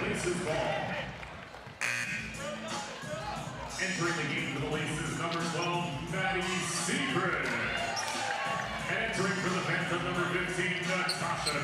LACES ball. Entering the game for the LACES, number 12, Napheesa. And entering for the Phantom, number 15, Napheesa.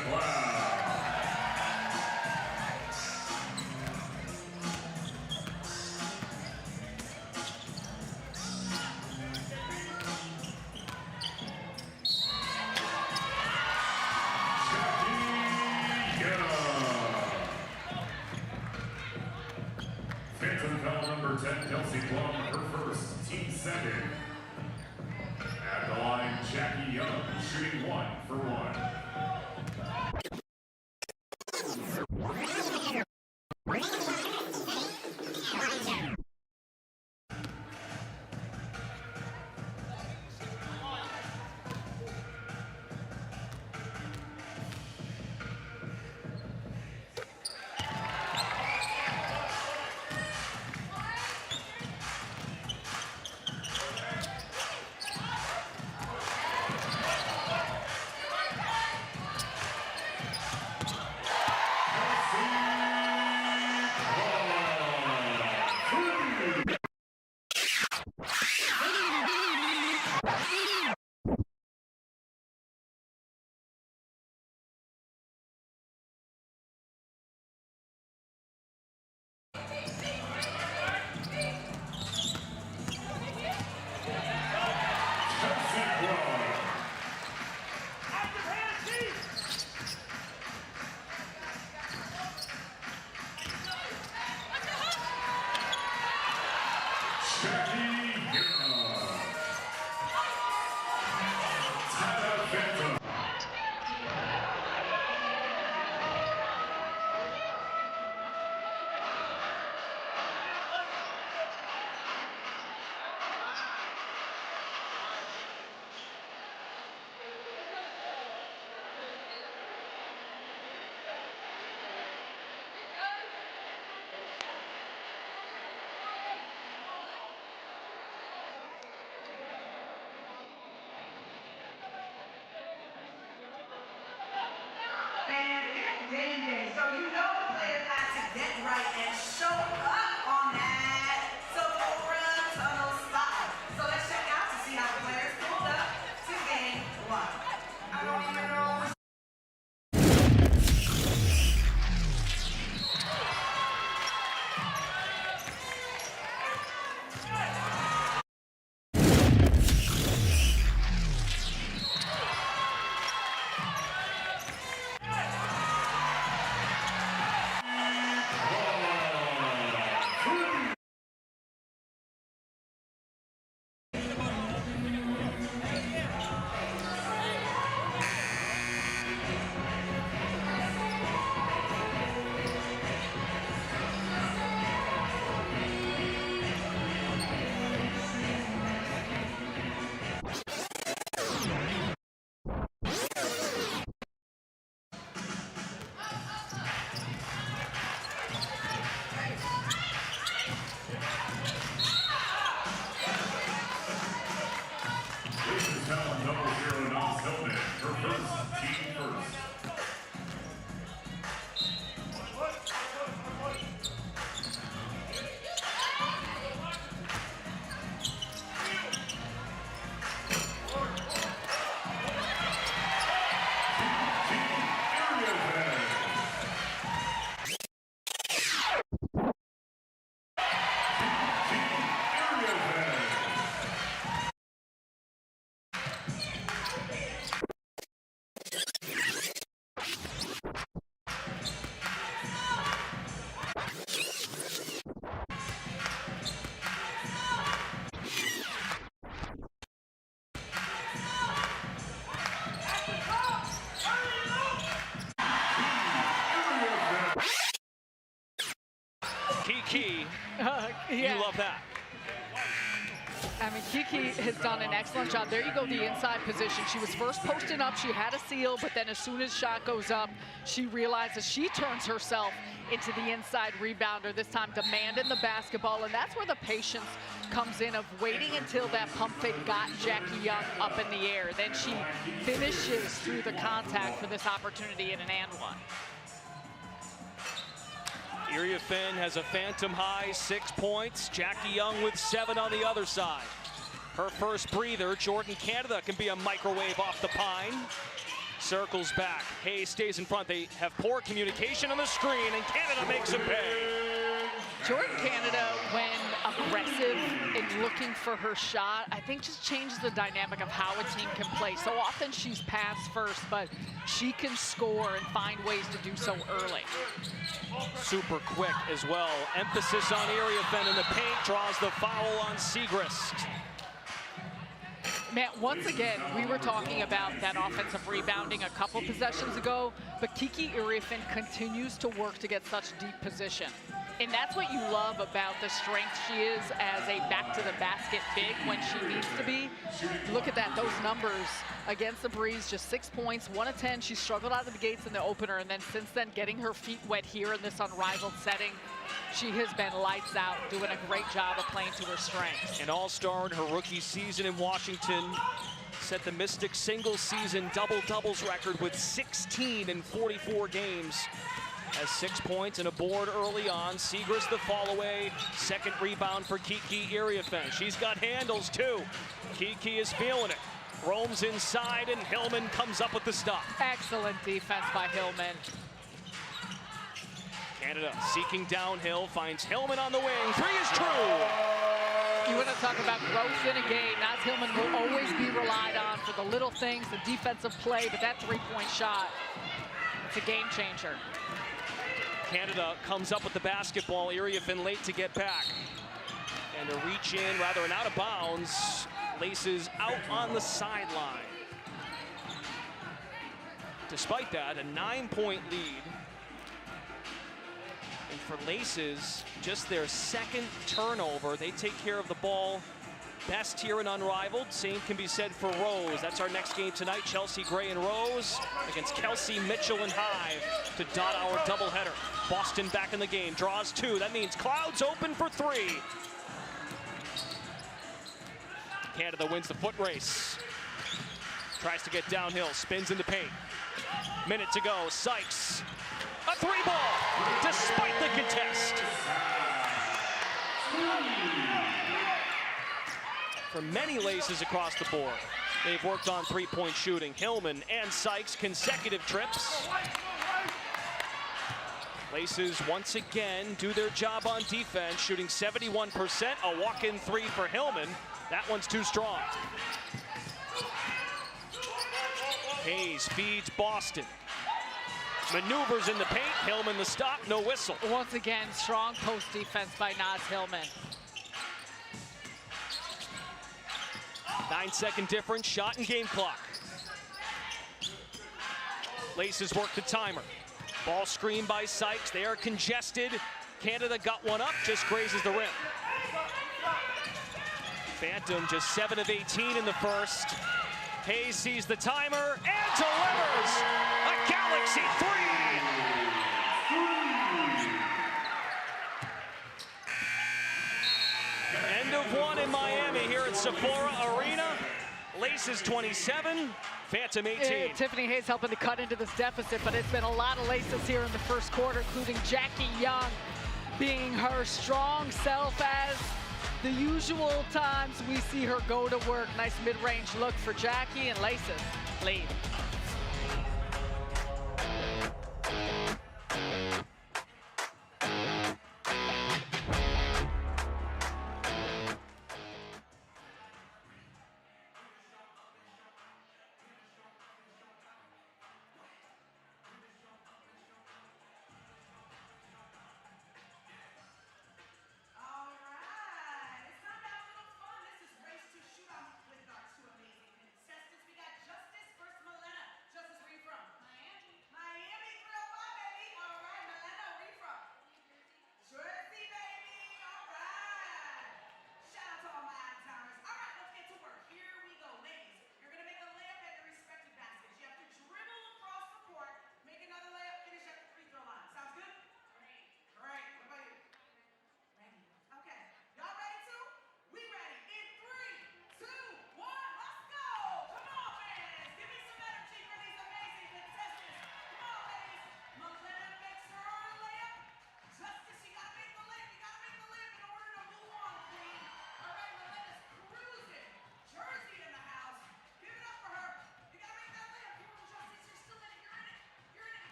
Number 10, Kelsey Plum, her first, team second. At the line, Jackie Young, shooting 1 for 1. So you know the players have to get right and show up on that Sephora tunnel spot. So let's check out to see how the players pulled up to game 1. I don't even know. Key. Yeah. You love that. I mean, mean, Kiki has done an excellent job. There you go, the inside position. She was first posting up, she had a seal, but then as soon as shot goes up, she realizes she turns herself into the inside rebounder, this time demanding the basketball, and that's where the patience comes in of waiting until that pump fake got Jackie Young up in the air. Then she finishes through the contact for this opportunity in an and one. Iriafen has a phantom high 6 points. Jackie Young with 7 on the other side. Her first breather. Jordan Canada can be a microwave off the pine. Circles back. Hayes stays in front. They have poor communication on the screen, and Canada makes a pay. Jordan Canada, when aggressive in looking for her shot, I think just changes the dynamic of how a team can play. So often she's pass first, but she can score and find ways to do so early. Super quick as well. Emphasis on Iriafen in the paint, draws the foul on Segrist. Matt, once again, we were talking about that offensive rebounding a couple possessions ago, but Kiki Iriafen continues to work to get such deep position. And that's what you love about the strength she is as a back-to-the-basket big when she needs to be. Look at that, those numbers against the Breeze, just 6 points, 1 of 10. She struggled out of the gates in the opener, and then since then, getting her feet wet here in this unrivaled setting, she has been lights out, doing a great job of playing to her strengths. An all-star in her rookie season in Washington, set the Mystics single-season double-doubles record with 16 in 44 games. Has 6 points and a board early on. Segrist the fall away. Second rebound for Kiki Iriafen. She's got handles too. Kiki is feeling it. Roams inside and Hillman comes up with the stop. Excellent defense by Hillman. Canada seeking downhill, finds Hillman on the wing. 3 is true. You want to talk about growth in a game. Naz Hillman will always be relied on for the little things, the defensive play, but that three-point shot, it's a game changer. Canada comes up with the basketball. Iriafen late to get back. And a reach in, rather an out of bounds. Laces out on the sideline. Despite that, a 9-point lead. And for Laces, just their second turnover. They take care of the ball best here in Unrivaled. Same can be said for Rose. That's our next game tonight. Chelsea Gray and Rose against Kelsey, Mitchell, and Hive to dot our doubleheader. Boston back in the game, draws 2. That means Clouds open for 3. Canada wins the foot race. Tries to get downhill, spins in the paint. Minute to go, Sykes. A 3-ball, despite the contest. For many Laces across the board, they've worked on three-point shooting. Hillman and Sykes consecutive trips. Laces once again do their job on defense, shooting 71%. A walk-in 3 for Hillman. That one's too strong. Hayes feeds Boston. Maneuvers in the paint. Hillman the stop, no whistle. Once again, strong post defense by Naz Hillman. 9-second difference, shot and game clock. Laces work the timer. Ball screen by Sykes. They are congested. Canada got one up, just grazes the rim. Phantom just 7 of 18 in the first. Hayes sees the timer and delivers a Galaxy 3. End of one in Miami here at Sephora Arena. Laces 27, Phantom 18. Tiffany Hayes helping to cut into this deficit, but it's been a lot of Laces here in the first quarter, including Jackie Young being her strong self as the usual times we see her go to work. Nice mid-range look for Jackie, and Laces lead.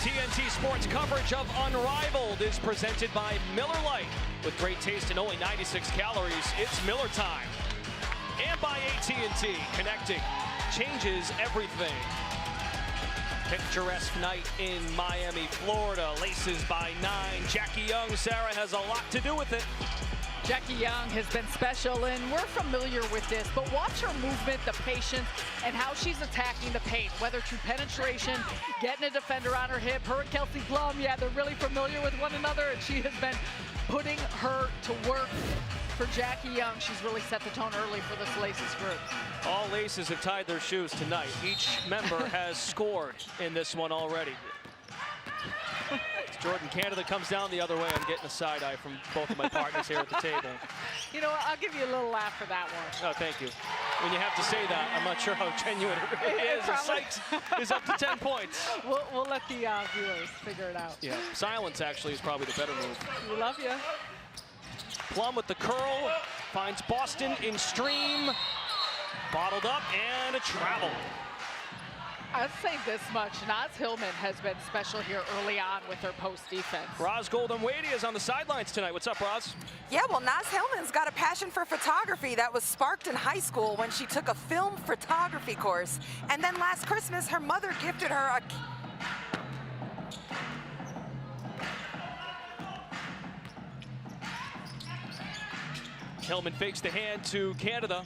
TNT Sports coverage of Unrivaled is presented by Miller Lite. With great taste and only 96 calories, it's Miller time. And by AT&T, connecting changes everything. Picturesque night in Miami, Florida. Laces by 9. Jackie Young, Sarah, has a lot to do with it. Jackie Young has been special, and we're familiar with this, but watch her movement, the patience, and how she's attacking the paint, whether through penetration, getting a defender on her hip. Her and Kelsey Plum, yeah, they're really familiar with one another, and she has been putting her to work. For Jackie Young, she's really set the tone early for this Laces group. All Laces have tied their shoes tonight. Each member has scored in this one already. Jordan Canada comes down the other way. I'm getting a side eye from both of my partners here at the table. You know what? I'll give you a little laugh for that one. Oh, thank you. When you have to say that, I'm not sure how genuine it really is. Sykes is up to 10 points. We'll let the viewers figure it out. Yeah, silence actually is probably the better move. We love you. Plum with the curl, finds Boston in stream, bottled up, and a travel. I'd say this much, Naz Hillman has been special here early on with her post defense. Roz Golden-Wady is on the sidelines tonight. What's up, Roz? Yeah, well, Naz Hillman's got a passion for photography that was sparked in high school when she took a film photography course. And then last Christmas, her mother gifted her a... Hillman fakes the hand to Canada.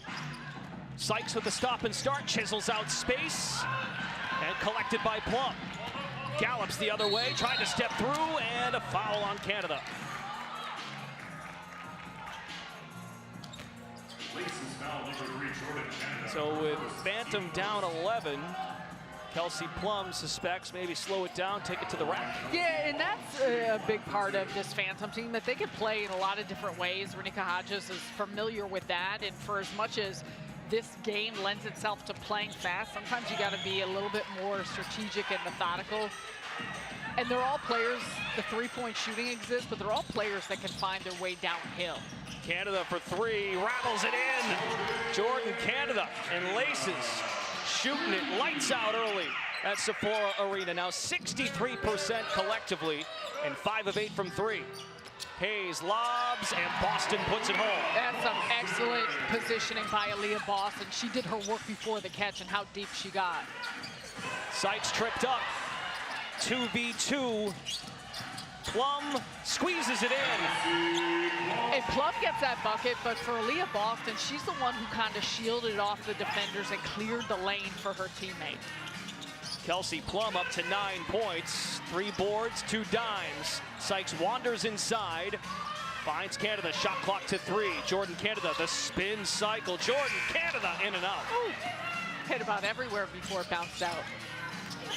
Sykes with the stop and start, chisels out space, and collected by Plum. Gallops the other way, trying to step through, and a foul on Canada. So with Bantam down 11, Kelsey Plum suspects maybe slow it down, take it to the rack. Yeah, and that's a big part of this Phantom team, that they can play in a lot of different ways. Renika Hodges is familiar with that, and for as much as this game lends itself to playing fast, sometimes you got to be a little bit more strategic and methodical. And they're all players, the three-point shooting exists, but they're all players that can find their way downhill. Canada for three, rattles it in. Jordan Canada and Laces shooting it lights out early at Sephora Arena. Now 63% collectively and 5 of 8 from 3. Hayes lobs and Boston puts it home. That's some excellent positioning by Aaliyah Boston. She did her work before the catch and how deep she got. Sykes tripped up. 2v2. Plum squeezes it in. And Plum gets that bucket, but for Aaliyah Boston, she's the one who kind of shielded off the defenders and cleared the lane for her teammate. Kelsey Plum up to 9 points, 3 boards, 2 dimes. Sykes wanders inside, finds Canada, shot clock to 3. Jordan Canada, the spin cycle. Jordan Canada in and out. Ooh. Hit about everywhere before it bounced out.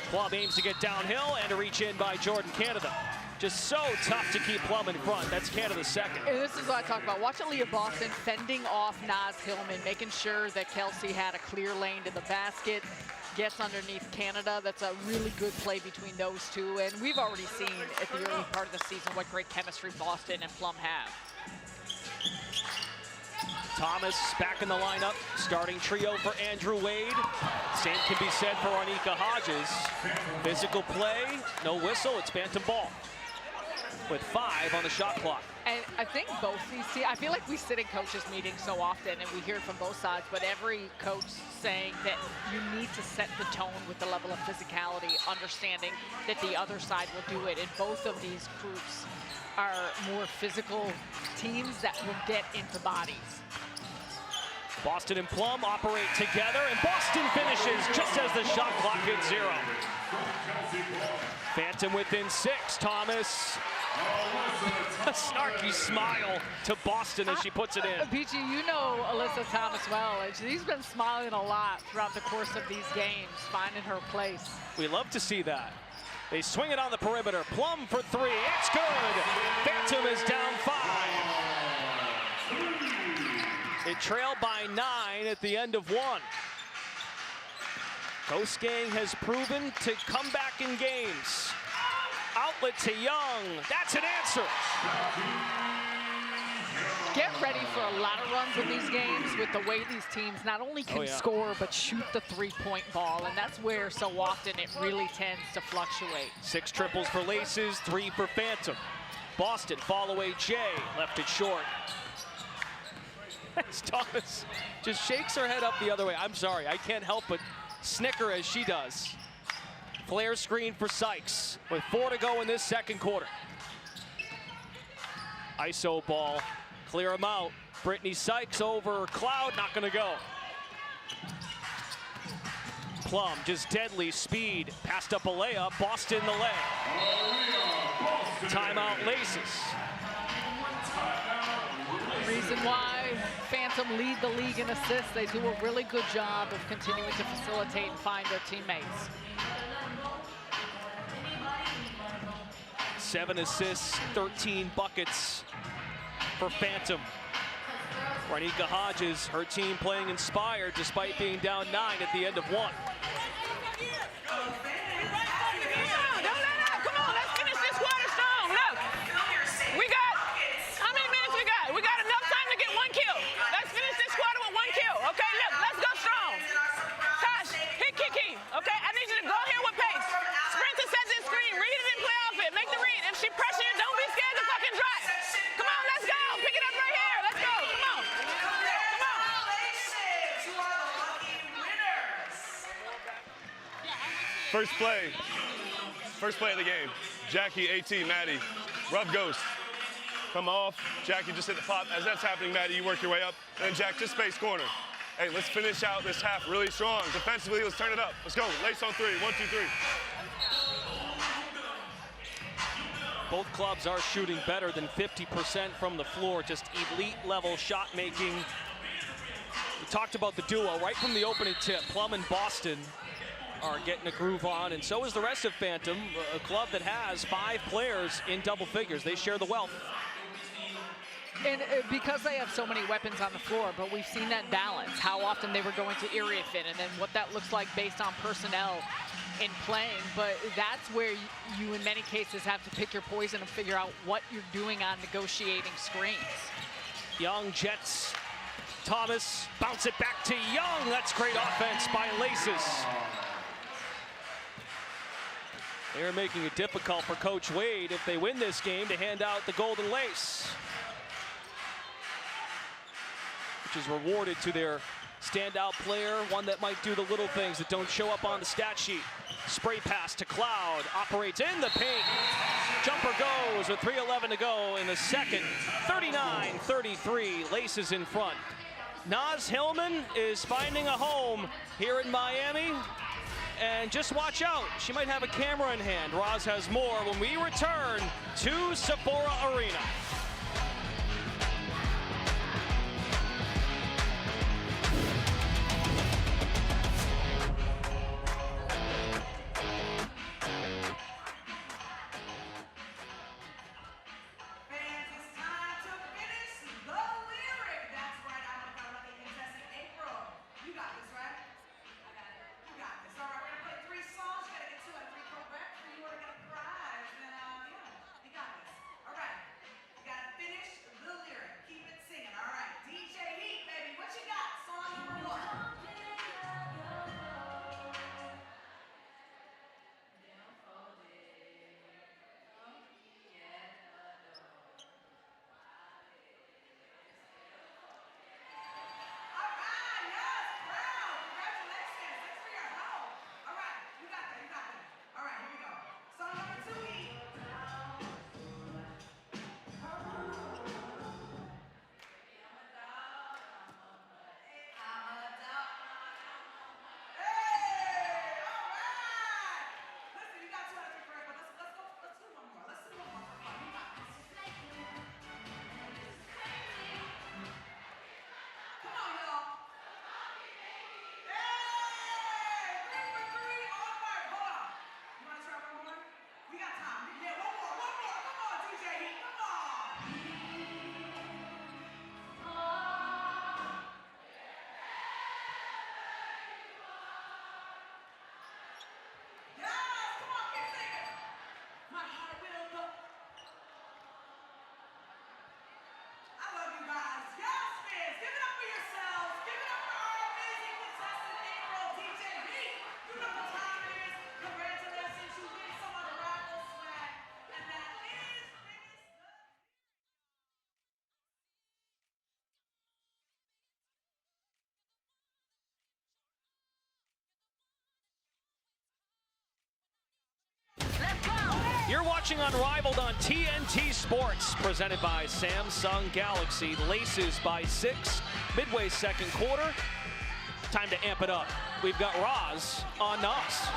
Plum aims to get downhill and a reach in by Jordan Canada. Just so tough to keep Plum in front. That's Canada's second. And this is what I talk about. Watch Aaliyah Boston fending off Naz Hillman, making sure that Kelsey had a clear lane to the basket, gets underneath Canada. That's a really good play between those two. And we've already seen at the early part of the season what great chemistry Boston and Plum have. Thomas back in the lineup, starting trio for Andrew Wade. Same can be said for Renika Hodges. Physical play, no whistle, it's Bantam ball with 5 on the shot clock. And I think both these teams, I feel like we sit in coaches meetings so often and we hear it from both sides, but every coach saying that you need to set the tone with the level of physicality, understanding that the other side will do it. And both of these groups are more physical teams that will get into bodies. Boston and Plum operate together, and Boston finishes just as the shot clock hits 0. Bantam within 6. Thomas, a snarky smile to Boston as she puts it in. Peachy, you know Alyssa Thomas well. She's been smiling a lot throughout the course of these games, finding her place. We love to see that. They swing it on the perimeter. Plum for 3. It's good. Bantam is down 5. They trail by 9 at the end of 1. Coast Gang has proven to come back in games. Outlet to Young. That's an answer. Get ready for a lot of runs in these games with the way these teams not only can score, but shoot the three-point ball, and that's where so often it really tends to fluctuate. 6 triples for Laces, 3 for Phantom. Boston, fall away Jay, left it short. Thomas just shakes her head up the other way. I'm sorry, I can't help but snicker as she does. Flare screen for Sykes with 4 to go in this second quarter. ISO ball, clear him out. Brittany Sykes over Cloud, not gonna go. Plum, just deadly speed, passed up a layup, Boston the lay. Timeout Laces. Reason why Phantom lead the league in assists. They do a really good job of continuing to facilitate and find their teammates. 7 assists, 13 buckets for Phantom. Ranika Hodges, her team playing inspired despite being down 9 at the end of 1. First play of the game. Jackie, AT, Maddie, rough ghost. Come off. Jackie just hit the pop. As that's happening, Maddie, you work your way up. And then Jack, just space corner. Hey, let's finish out this half really strong. Defensively, let's turn it up. Let's go. Lace on 3. 1, 2, 3. Both clubs are shooting better than 50% from the floor. Just elite level shot making. We talked about the duo right from the opening tip. Plum and Boston are getting a groove on, and so is the rest of Phantom, a club that has 5 players in double figures. They share the wealth. And because they have so many weapons on the floor, but we've seen that balance, how often they were going to Iriafin, and then what that looks like based on personnel in playing. But that's where you in many cases have to pick your poison and figure out what you're doing on negotiating screens. Young Jets, Thomas, bounce it back to Young. That's great offense by Laces. They're making it difficult for Coach Wade, if they win this game, to hand out the Golden Lace, which is rewarded to their standout player, one that might do the little things that don't show up on the stat sheet. Spray pass to Cloud, operates in the paint. Jumper goes with 3:11 to go in the second. 39-33, Laces in front. Naz Hillman is finding a home here in Miami. And just watch out, she might have a camera in hand. Roz has more when we return to Sephora Arena. watching Unrivaled on TNT Sports, presented by Samsung Galaxy. LACES by 6, midway second quarter. Time to amp it up. We've got Roz on Nas.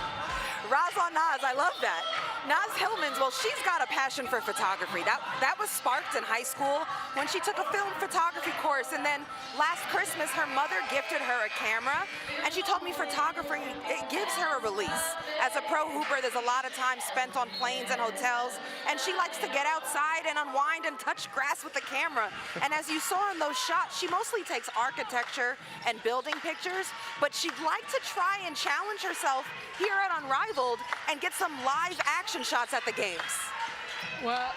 Roz on Nas, I love that. Nas Hillman's, well, she's got a passion for photography. That was sparked in high school when she took a film photography course, and then last Christmas her mother gifted her a camera, and she told me photography, it gives her a release. As a pro hooper, there's a lot of time spent on planes and hotels, and she likes to get outside and unwind and touch grass with the camera. And as you saw in those shots, she mostly takes architecture and building pictures, but she'd like to try and challenge herself here at Unrivaled and get some live action shots at the games. Well,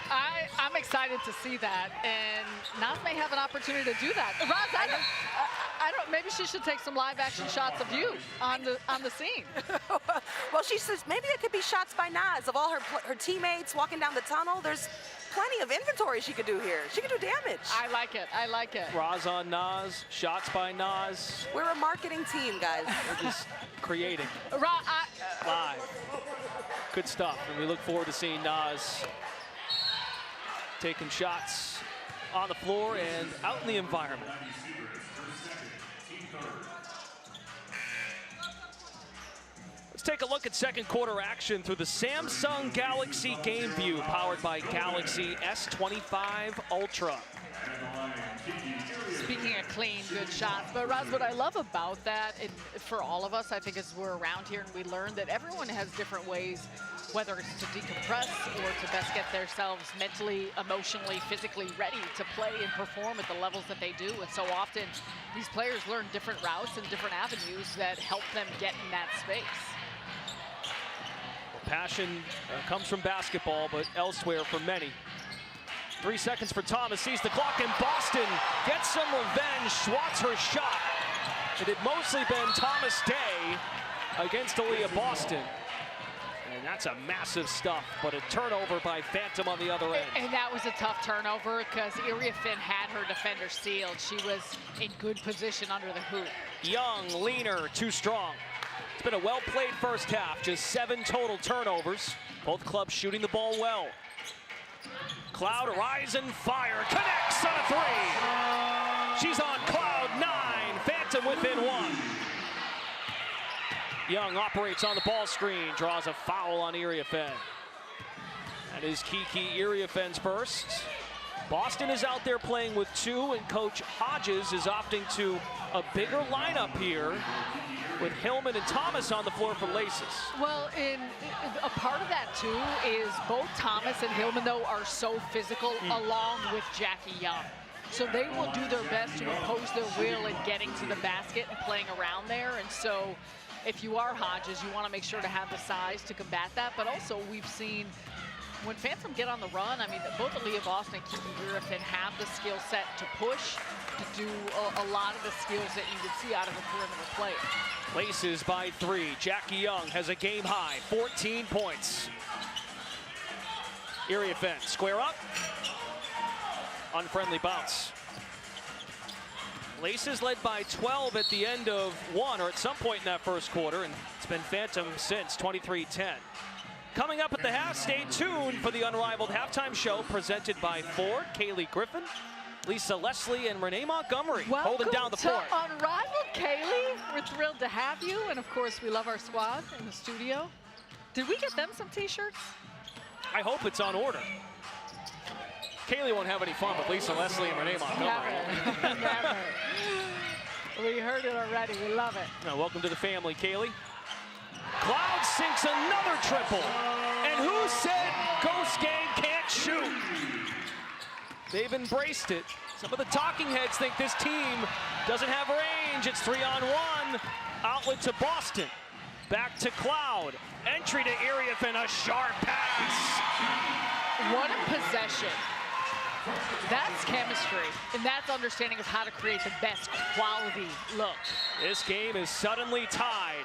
I'm excited to see that, and Nas may have an opportunity to do that. Roz, I don't. Maybe she should take some live action shots of you on the scene. Well, she says maybe it could be shots by Nas of all her teammates walking down the tunnel. There's plenty of inventory she could do here. She could do damage. I like it. I like it. Roz on Nas, shots by Nas. We're a marketing team, guys. We're just creating Live. Good stuff, and we look forward to seeing Nas taking shots on the floor and out in the environment. Let's take a look at second quarter action through the Samsung Galaxy Game View, powered by Galaxy S25 Ultra. Speaking of clean, good shots, but Roz, what I love about that, for all of us, I think, as we're around here and we learn that everyone has different ways, whether it's to decompress or to best get themselves mentally, emotionally, physically ready to play and perform at the levels that they do. And so often, these players learn different routes and different avenues that help them get in that space. Passion comes from basketball, but elsewhere for many. 3 seconds for Thomas, sees the clock, and Boston gets some revenge, swats her shot. It had mostly been Thomas Day against Aaliyah Boston. And that's a massive stuff, but a turnover by Phantom on the other end. And that was a tough turnover because Finn had her defender sealed. She was in good position under the hoop. Young, leaner, too strong. It's been a well-played first half, just 7 total turnovers. Both clubs shooting the ball well. Cloud, rise and fire, connects on a 3. She's on cloud 9, Phantom within 1. Young operates on the ball screen, draws a foul on Finn. That is Kiki Finn's first. Boston is out there playing with 2, and Coach Hodges is opting to a bigger lineup here with Hillman and Thomas on the floor for LACES. Well, a part of that, too, is both Thomas and Hillman, though, are so physical, along with Jackie Young. So they will do their best to impose their will in getting to the basket and playing around there. And so if you are Hodges, you want to make sure to have the size to combat that. But also, we've seen when Phantom get on the run, I mean, both Aaliyah Boston and Kiki Finn have the skill set to push, to do a lot of the skills that you would see out of a perimeter player. LACES by 3. Jackie Young has a game high, 14 points. Finn, square up. Unfriendly bounce. LACES led by 12 at the end of 1, or at some point in that first quarter, and it's been Phantom since, 23-10. Coming up at the half, stay tuned for the Unrivaled halftime show presented by Ford, Kaylee Griffin, Lisa Leslie, and Renee Montgomery holding down the fort. Welcome to Unrivaled, Kaylee. We're thrilled to have you, and of course, we love our squad in the studio. Did we get them some t-shirts? I hope it's on order. Kaylee won't have any fun with Lisa Leslie and Renee Montgomery. Never, never. We heard it already, we love it. Now, welcome to the family, Kaylee. Cloud sinks another triple. And who said Ghost Gang can't shoot? They've embraced it. Some of the talking heads think this team doesn't have range. It's 3-on-1. Outlet to Boston. Back to Cloud. Entry to Finn, a sharp pass. What a possession. That's chemistry, and that's understanding of how to create the best quality look. This game is suddenly tied.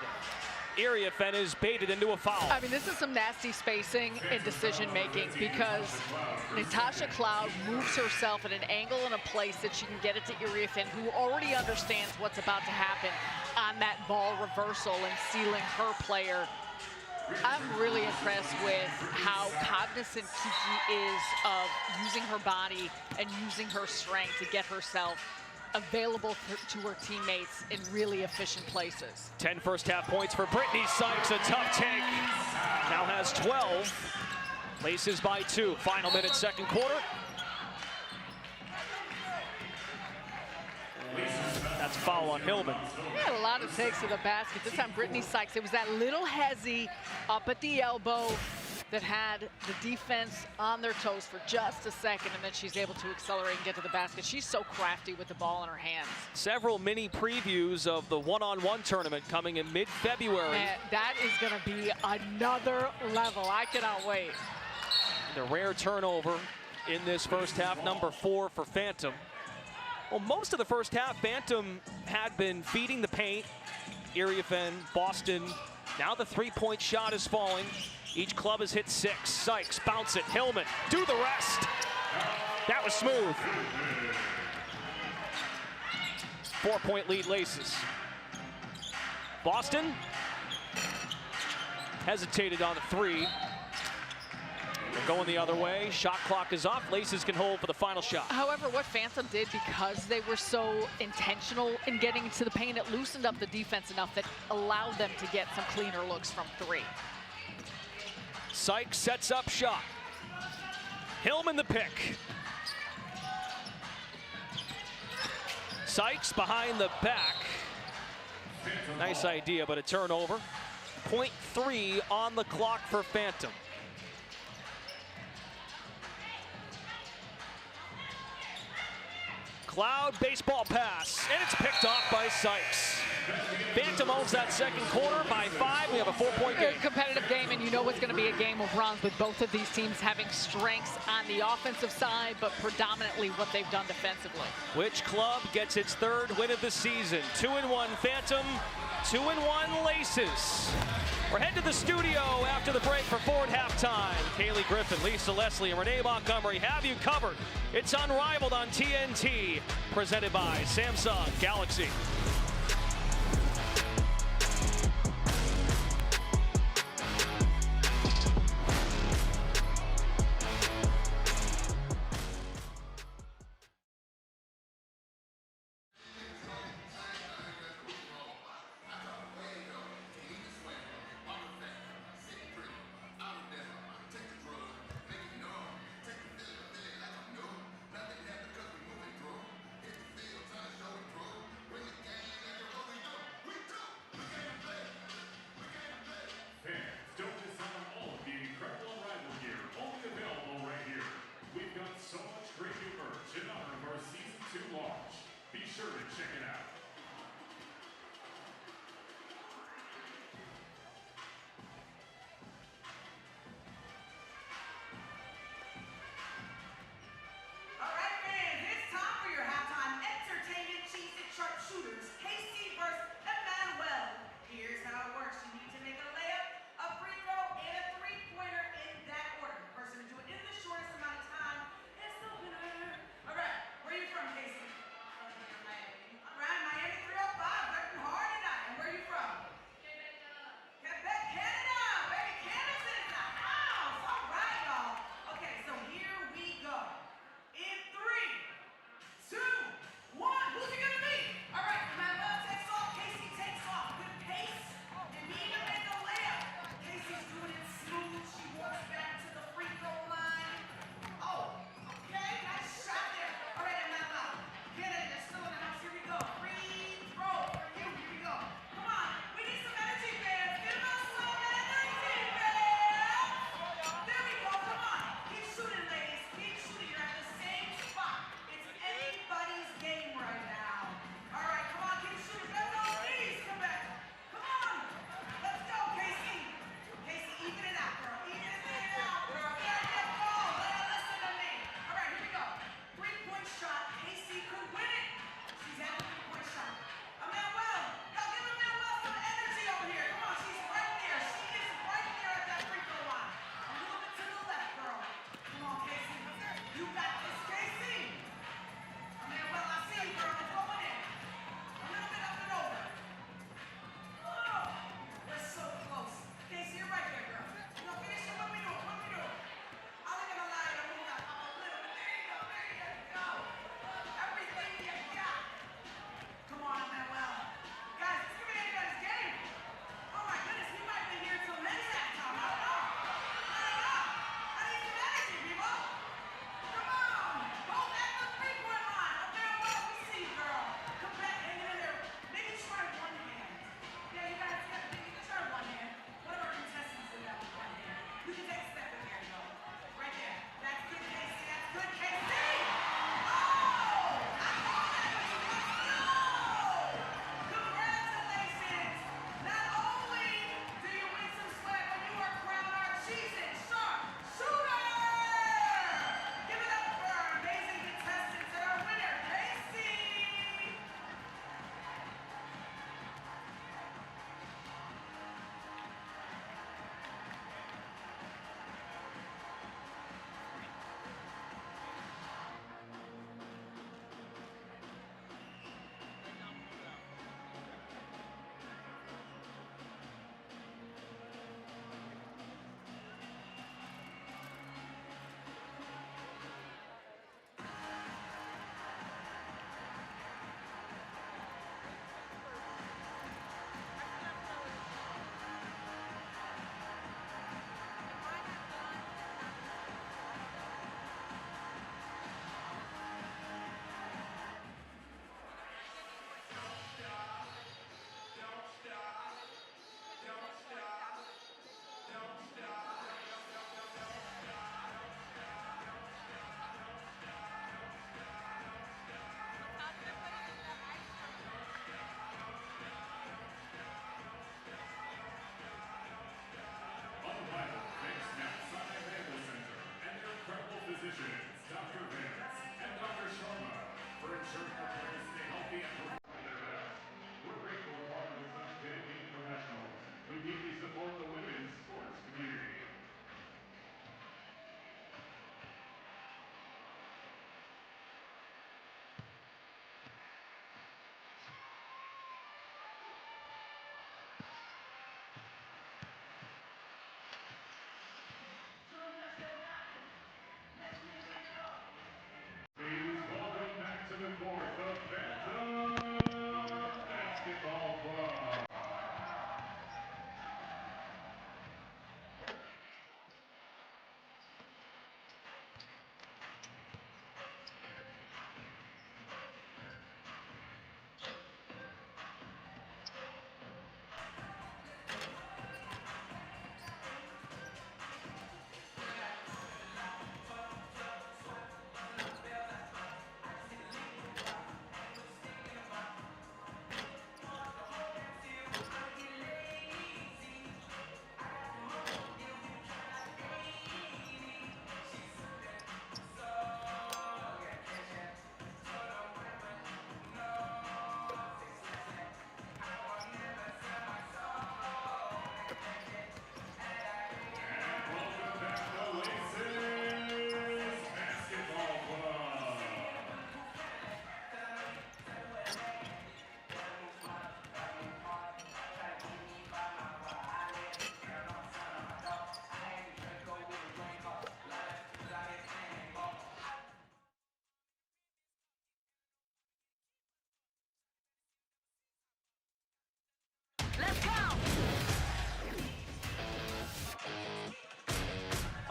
Finn is baited into a foul. I mean, this is some nasty spacing and decision-making because Natasha Cloud moves herself at an angle and a place that she can get it to Finn, who already understands what's about to happen on that ball reversal and sealing her player I'm really impressed with how cognizant Kiki is of using her body and using her strength to get herself available to her teammates in really efficient places. 10 first-half points for Brittany Sykes, a tough take. Now has 12. Laces by 2. Final minute, second quarter. That's a foul on Hillman. He had a lot of takes to the basket. This time, Brittany Sykes, it was that little hezzy up at the elbow that had the defense on their toes for just a second, and then she's able to accelerate and get to the basket. She's so crafty with the ball in her hands. Several mini previews of the one-on-one tournament coming in mid-February. Man, that is going to be another level. I cannot wait. The rare turnover in this first half, number 4 for Phantom. Well, most of the first half, Phantom had been feeding the paint. Iriafen, Boston. Now the three-point shot is falling. Each club has hit 6. Sykes, bounce it. Hillman, do the rest. That was smooth. 4-point lead, Laces. Boston hesitated on the 3. They're going the other way. Shot clock is off. Laces can hold for the final shot. However, what Phantom did, because they were so intentional in getting into the paint, it loosened up the defense enough that allowed them to get some cleaner looks from 3. Sykes sets up shot. Hillman the pick. Sykes behind the back. Nice idea, but a turnover. 0.3 on the clock for Phantom. Cloud baseball pass, and it's picked off by Sykes. Phantom owns that second quarter by 5. We have a 4-point game. Competitive game, and you know it's going to be a game of runs with both of these teams having strengths on the offensive side, but predominantly what they've done defensively. Which club gets its 3rd win of the season? 2-1 Phantom, 2-1 Laces. We're heading to the studio after the break for forward halftime. Kaylee Griffin, Lisa Leslie, and Renee Montgomery have you covered. It's Unrivaled on TNT, presented by Samsung Galaxy.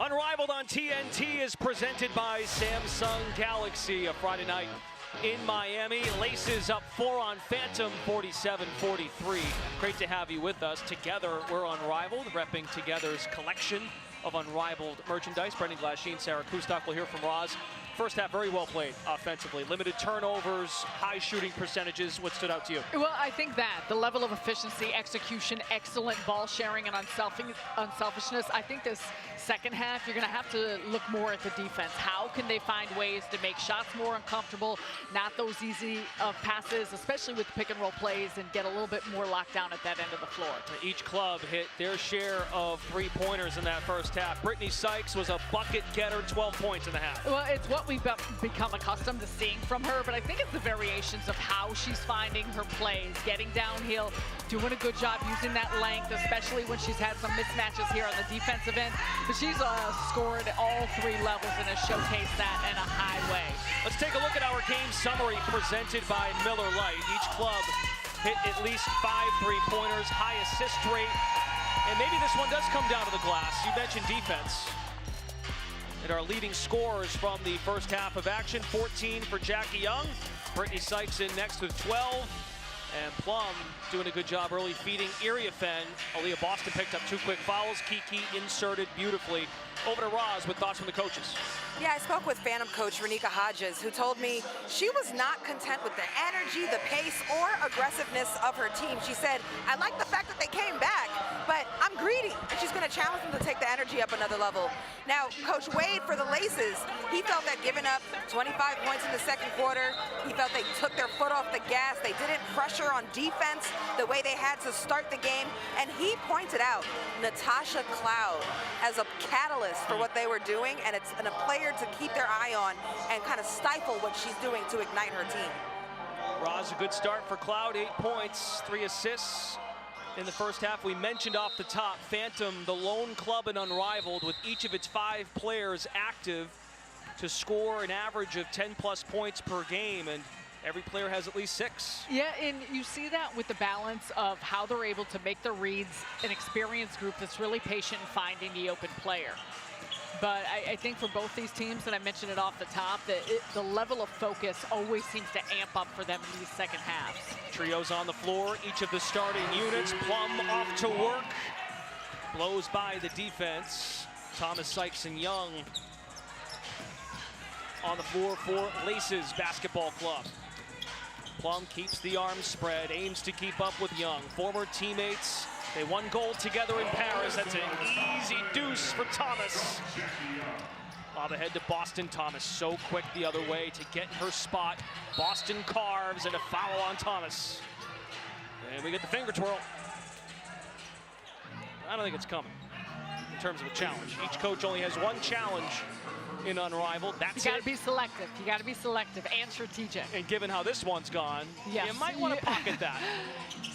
Unrivaled on TNT is presented by Samsung Galaxy. A Friday night in Miami. LACES up 4 on Phantom, 47-43. Great to have you with us. Together, we're Unrivaled, repping Together's collection of Unrivaled merchandise. Brendan Glasheen, Sarah Kustok will hear from Roz. First half, very well played offensively. Limited turnovers, high shooting percentages. What stood out to you? Well, I think that the level of efficiency, execution, excellent ball sharing, and unselfishness. I think this second half, you're going to have to look more at the defense. How can they find ways to make shots more uncomfortable, not those easy passes, especially with pick and roll plays, and get a little bit more locked down at that end of the floor. Each club hit their share of three-pointers in that first half. Brittany Sykes was a bucket getter, 12 points in the half. Well, it's what we've become accustomed to seeing from her, but I think it's the variations of how she's finding her plays, getting downhill, doing a good job using that length, especially when she's had some mismatches here on the defensive end. But she's scored at all 3 levels and has showcased that in a high way. Let's take a look at our game summary presented by Miller Lite. Each club hit at least 5 3-pointers, high assist rate, and maybe this one does come down to the glass. You mentioned defense. And our leading scorers from the first half of action, 14 for Jackie Young. Brittany Sykes in next with 12. And Plum doing a good job early feeding Iriafen. Aaliyah Boston picked up 2 quick fouls. Kiki inserted beautifully. Over to Roz with thoughts from the coaches. Yeah, I spoke with Phantom coach Renika Hodges, who told me she was not content with the energy, the pace, or aggressiveness of her team. She said, I like the fact that they came back, but I'm greedy, and she's going to challenge them to take the energy up another level. Now, Coach Wade for the LACES, he felt that giving up 25 points in the second quarter, he felt they took their foot off the gas. They didn't pressure on defense the way they had to start the game, and he pointed out Natasha Cloud as a catalyst for what they were doing, and it's a player to keep their eye on and kind of stifle what she's doing to ignite her team. Roz, a good start for Cloud, 8 points, 3 assists in the first half. We mentioned off the top, Phantom, the lone club in Unrivaled, with each of its 5 players active to score an average of 10+ points per game, and every player has at least 6. Yeah, and you see that with the balance of how they're able to make their reads, an experienced group that's really patient in finding the open player. But I think for both these teams, and I mentioned it off the top, that the level of focus always seems to amp up for them in these second halves. Trios on the floor, each of the starting units. Plum off to work, blows by the defense. Thomas, Sykes, and Young on the floor for LACES Basketball Club. Plum keeps the arms spread, aims to keep up with Young. Former teammates, they won gold together in Paris. That's an easy deuce for Thomas. Lob ahead to Boston. Thomas so quick the other way to get her spot. Boston carves and a foul on Thomas. And we get the finger twirl. I don't think it's coming in terms of a challenge. Each coach only has 1 challenge in Unrivaled. That's you got to be selective. You got to be selective and strategic. And given how this one's gone, yes, you might want to pocket that.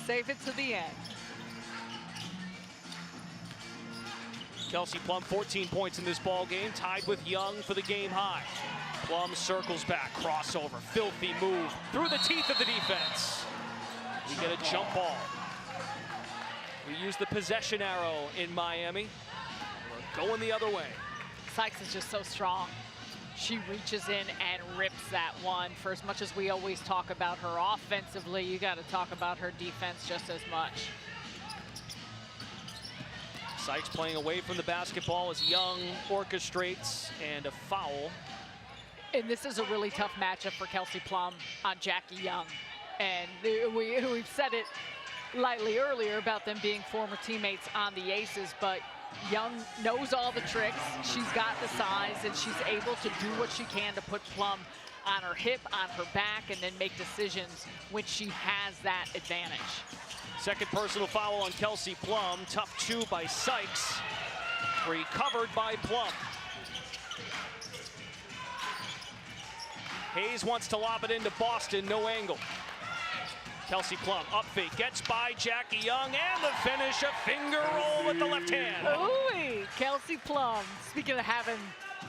Save it to the end. Kelsey Plum, 14 points in this ball game, tied with Young for the game high. Plum circles back, crossover, filthy move through the teeth of the defense. We get a jump ball. We use the possession arrow in Miami. We're going the other way. Sykes is just so strong. She reaches in and rips that one. For as much as we always talk about her offensively, you got to talk about her defense just as much. Sykes playing away from the basketball as Young orchestrates, and a foul. And this is a really tough matchup for Kelsey Plum on Jackie Young. And we've said it lightly earlier about them being former teammates on the Aces, but Young knows all the tricks. She's got the size, and she's able to do what she can to put Plum on her hip, on her back, and then make decisions when she has that advantage. Second personal foul on Kelsey Plum. Tough 2 by Sykes. Recovered by Plum. Hayes wants to lob it into Boston, no angle. Kelsey Plum, up fake, gets by Jackie Young, and the finish, a finger roll with the left hand. Ooh, Kelsey Plum, speaking of having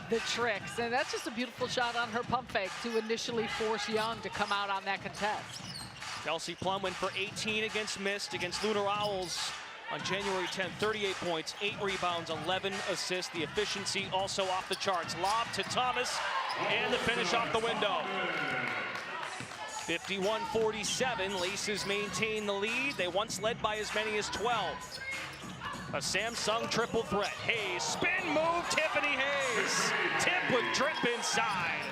the tricks, and that's just a beautiful shot on her pump fake to initially force Young to come out on that contest. Kelsey Plum went for 18 against Mist, against Lunar Owls On January 10th, 38 points, 8 rebounds, 11 assists. The efficiency also off the charts. Lob to Thomas, and the finish off the window. 51-47, Laces maintain the lead. They once led by as many as 12. A Samsung triple threat. Hayes, spin move, Tiffany Hayes. Tip with drip inside.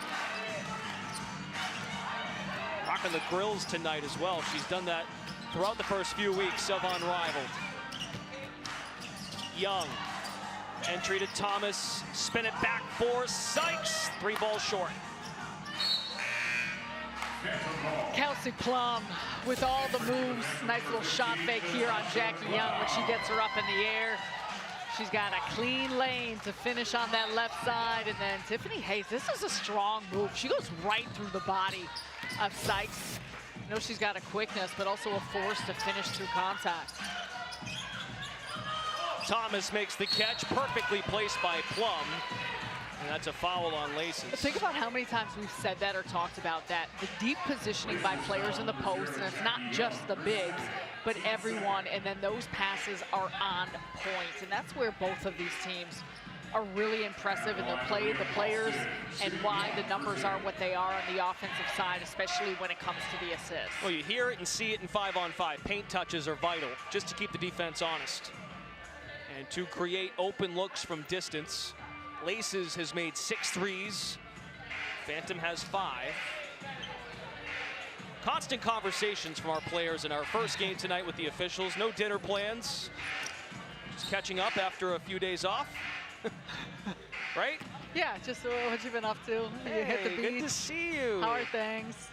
Rocking the grills tonight as well. She's done that throughout the first few weeks of Unrivaled. Young, entry to Thomas, spin it back for Sykes. 3 balls short. Kelsey Plum with all the moves. Nice little shot fake here on Jackie Young when she gets her up in the air. She's got a clean lane to finish on that left side. And then Tiffany Hayes, this is a strong move. She goes right through the body of Sykes. You know she's got a quickness, but also a force to finish through contact. Thomas makes the catch, perfectly placed by Plum. And that's a foul on Laces. Think about how many times we've said that or talked about that. The deep positioning by players in the post, and it's not just the bigs, but everyone, and then those passes are on point. And that's where both of these teams are really impressive in their play, the players, and why the numbers are what they are on the offensive side, especially when it comes to the assists. Well, you hear it and see it in 5-on-5. Paint touches are vital, just to keep the defense honest. And to create open looks from distance, Laces has made 6 threes. Phantom has 5. Constant conversations from our players in our first game tonight with the officials. No dinner plans. Just catching up after a few days off. Right? Yeah, just what you've been up to. Hey, you hit the beach. good to see you. How are things?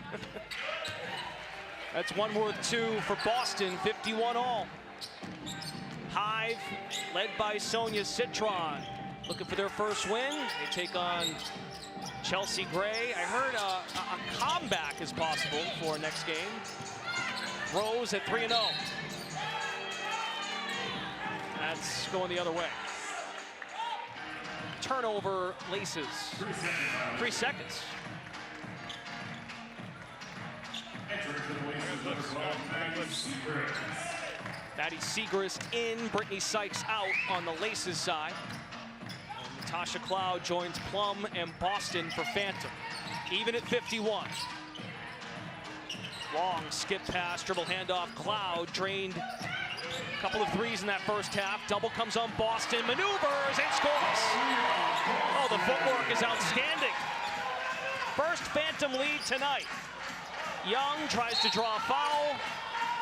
That's 1 worth 2 for Boston, 51 all. Hive, led by Sonia Citron, looking for their first win. They take on Chelsea Gray. I heard a comeback is possible for next game. Rose at 3-0. That's going the other way. Turnover, Laces. 3 seconds. Maddie Segrist in, Brittany Sykes out on the Laces side. And Natasha Cloud joins Plum and Boston for Phantom. Even at 51. Long skip pass, dribble handoff. Cloud drained a couple of threes in that first half. Double comes on Boston, maneuvers and scores. Oh, the footwork is outstanding. First Phantom lead tonight. Young tries to draw a foul.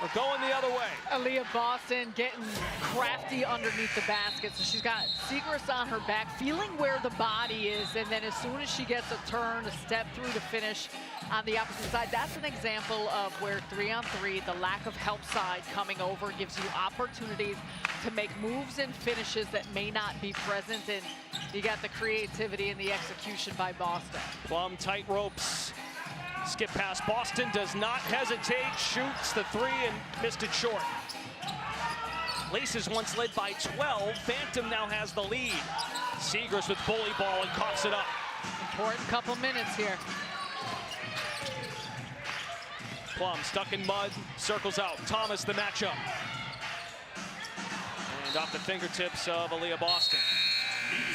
We're going the other way. Aaliyah Boston getting crafty underneath the basket. So she's got Segrist on her back, feeling where the body is, and then as soon as she gets a turn, a step through to finish on the opposite side. That's an example of where 3-on-3, the lack of help side coming over gives you opportunities to make moves and finishes that may not be present, and you got the creativity and the execution by Boston. Plum tight ropes. Skip pass, Boston does not hesitate, shoots the 3 and missed it short. Laces once led by 12, Phantom now has the lead. Segrist with bully ball and coughs it up. Important couple minutes here. Plum stuck in mud, circles out. Thomas the matchup. And off the fingertips of Aaliyah Boston.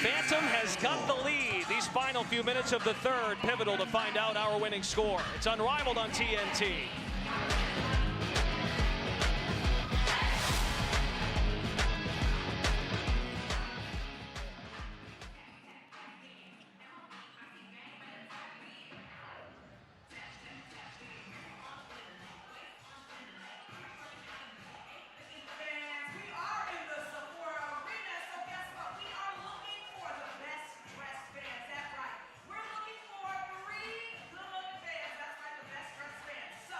Phantom has got the lead. These final few minutes of the third, pivotal to find out our winning score. It's Unrivaled on TNT. So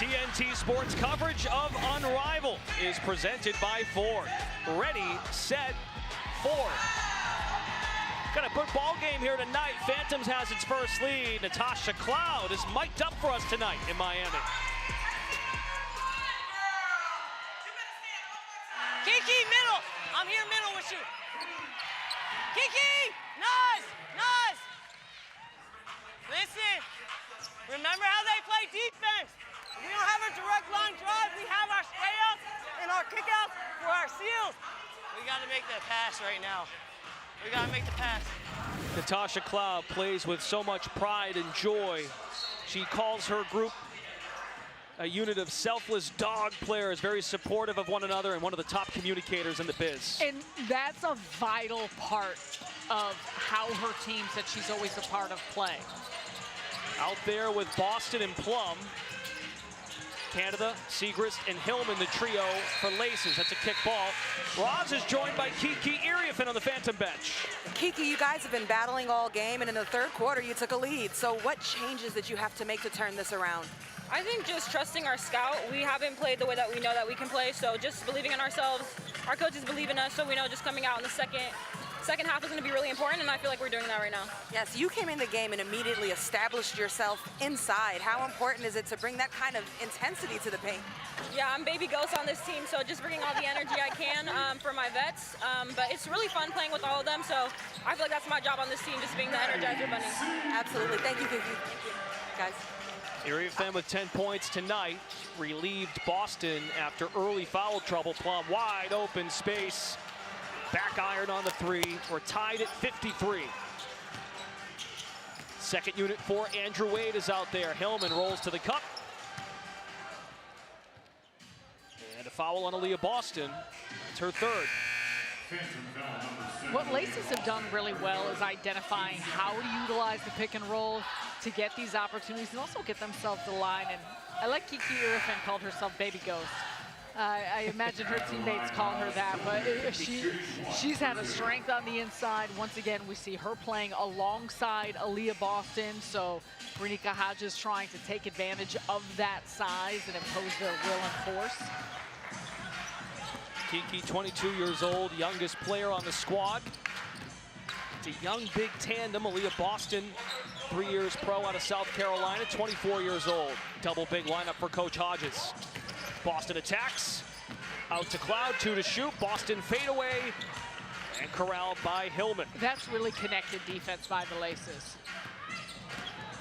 TNT Sports coverage of Unrivaled is presented by Ford. Ready, set, Ford. Got a good ball game here tonight. Phantoms has its first lead. Napheesa Cloud is mic'd up for us tonight in Miami. Kiki, middle. I'm here middle with you. Kiki, nice, nice. Listen, remember how they play defense. We don't have a direct line drive. We have our stay ups and our kickouts for our seals. We got to make the pass right now. We got to make the pass. Napheesa Cloud plays with so much pride and joy. She calls her group a unit of selfless dog players, very supportive of one another, and one of the top communicators in the biz. And that's a vital part of how her team that she's always a part of play. Out there with Boston and Plum. Canada, Segrist, and Hillman, the trio for LACES. That's a kick ball. Roz is joined by Kiki Iriafen on the Phantom bench. Kiki, you guys have been battling all game, and in the third quarter, you took a lead. So what changes did you have to make to turn this around? I think just trusting our scout. We haven't played the way that we know that we can play, so just believing in ourselves. Our coaches believe in us, so we know just coming out in the second half is going to be really important, and I feel like we're doing that right now. Yes, you came in the game and immediately established yourself inside. How important is it to bring that kind of intensity to the paint? Yeah, I'm baby ghost on this team, so just bringing all the energy I can for my vets. But it's really fun playing with all of them, so I feel like that's my job on this team, just being the Energizer Bunny. Absolutely. Thank you, Kiki. Guys. Iriafen with 10 points tonight, relieved Boston after early foul trouble. Plum wide open space. Back iron on the three. We're tied at 53. Second unit for Andrew Wade is out there. Hillman rolls to the cup. And a foul on Aaliyah Boston. It's her third. What LACES have done really well is identifying how to utilize the pick and roll to get these opportunities and also get themselves the line. And I like Kiki Iriafen called herself Baby Ghost. I imagine her teammates call her that, but she's had a strength on the inside. Once again, we see her playing alongside Aaliyah Boston, so Breanna Hodges trying to take advantage of that size and impose their will and force. Kiki, 22 years old, youngest player on the squad. It's a young, big tandem. Aaliyah Boston, 3 years pro out of South Carolina, 24 years old. Double big lineup for Coach Hodges. Boston attacks, out to Cloud, 2 to shoot. Boston fadeaway, and corralled by Hillman. That's really connected defense by the LACES.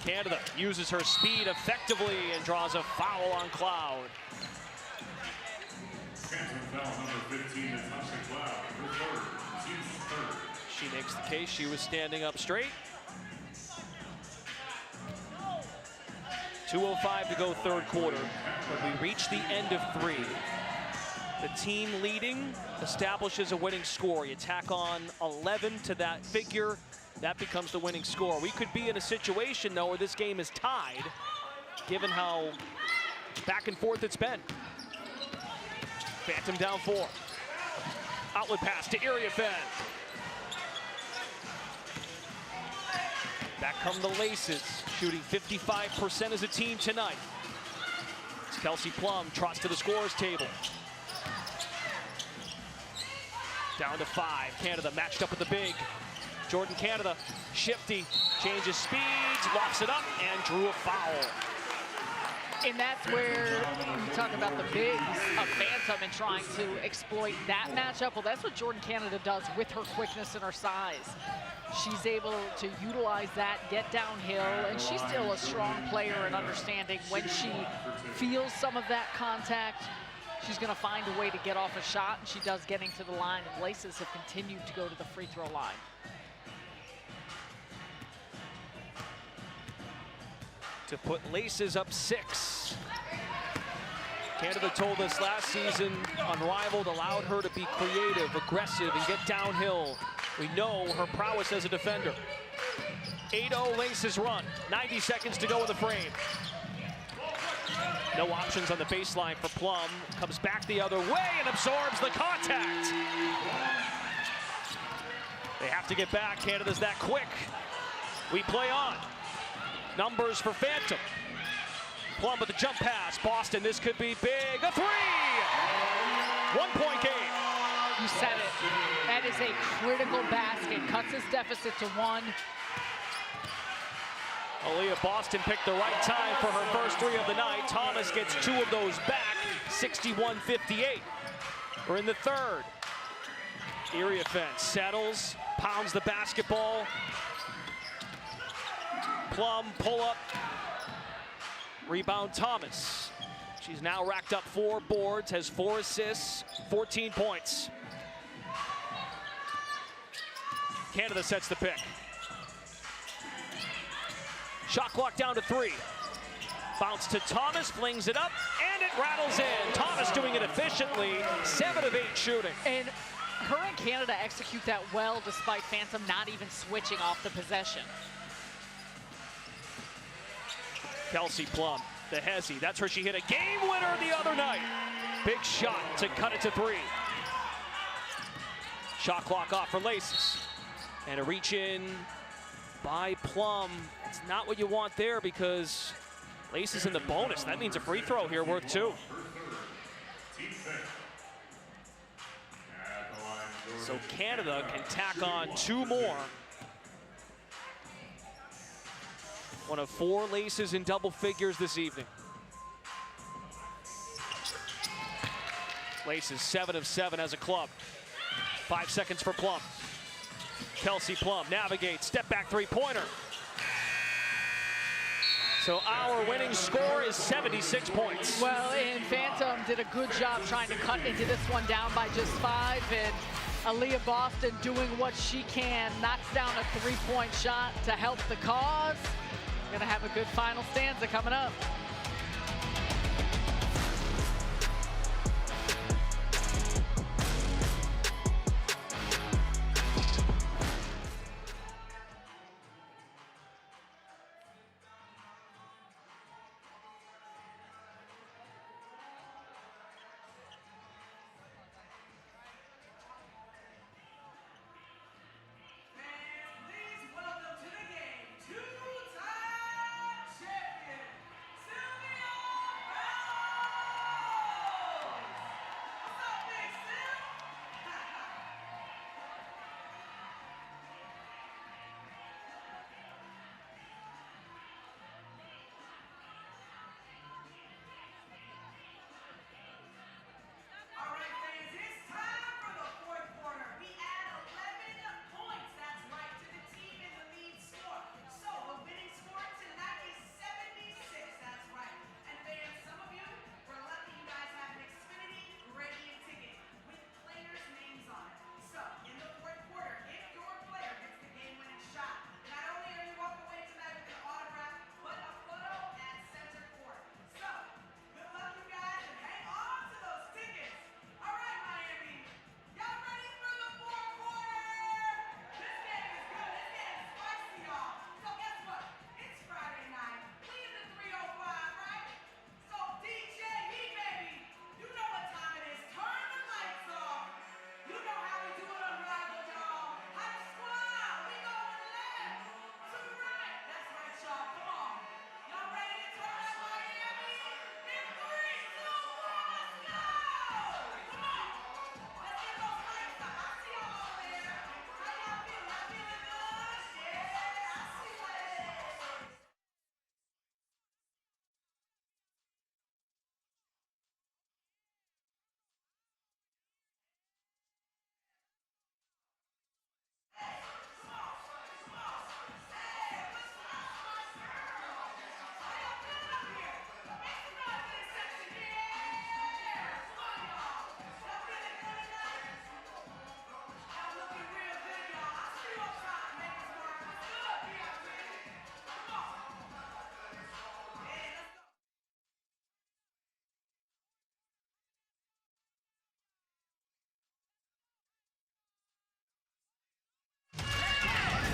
Canada uses her speed effectively and draws a foul on Cloud. She makes the case she was standing up straight. 2:05 to go third quarter. When we reach the end of 3, the team leading establishes a winning score. You tack on 11 to that figure, that becomes the winning score. We could be in a situation, though, where this game is tied, given how back and forth it's been. Phantom down 4. Outlet pass to Iriafen. Back come the LACES, shooting 55% as a team tonight. It's Kelsey Plum trots to the scorer's table. Down to 5. Canada matched up with the big. Jordan Canada, shifty, changes speeds, lofts it up, and drew a foul. And that's where you talk about the bigs of Phantom and trying to exploit that matchup. Well, that's what Jordan Canada does with her quickness and her size. She's able to utilize that, get downhill, and she's still a strong player in understanding when she feels some of that contact, she's going to find a way to get off a shot, and she does getting to the line, and LACES have continued to go to the free throw line. To put LACES up 6. Canada told us last season, Unrivaled allowed her to be creative, aggressive, and get downhill. We know her prowess as a defender. 8-0 LACES run, 90 seconds to go in the frame. No options on the baseline for Plum. Comes back the other way and absorbs the contact. They have to get back. Canada's that quick. We play on. Numbers for Phantom. Plum with the jump pass. Boston, this could be big. A 3! 1-point game. You said it. That is a critical basket. Cuts his deficit to 1. Aaliyah Boston picked the right time for her first 3 of the night. Thomas gets 2 of those back, 61-58. We're in the third. Erie offense settles, pounds the basketball. Plum pull up. Rebound Thomas. She's now racked up 4 boards, has 4 assists, 14 points. Canada sets the pick. Shot clock down to 3. Bounce to Thomas, flings it up, and it rattles in. Thomas doing it efficiently, 7 of 8 shooting. And her and Canada execute that well despite Phantom not even switching off the possession. Kelsey Plum, the Hezzy, that's where she hit a game winner the other night. Big shot to cut it to 3. Shot clock off for LACES. And a reach in by Plum. It's not what you want there because LACES in the bonus. That means a free throw here worth 2. So Canada can tack on 2 more. One of 4 LACES in double figures this evening. LACES 7 of 7 as a club. 5 seconds for Plum. Kelsey Plum navigates, step back 3-pointer. So our winning score is 76 points. Well, and Phantom did a good job trying to cut into this one down by just 5, and Aaliyah Boston doing what she can, knocks down a 3-point shot to help the cause. Gonna have a good final stanza coming up.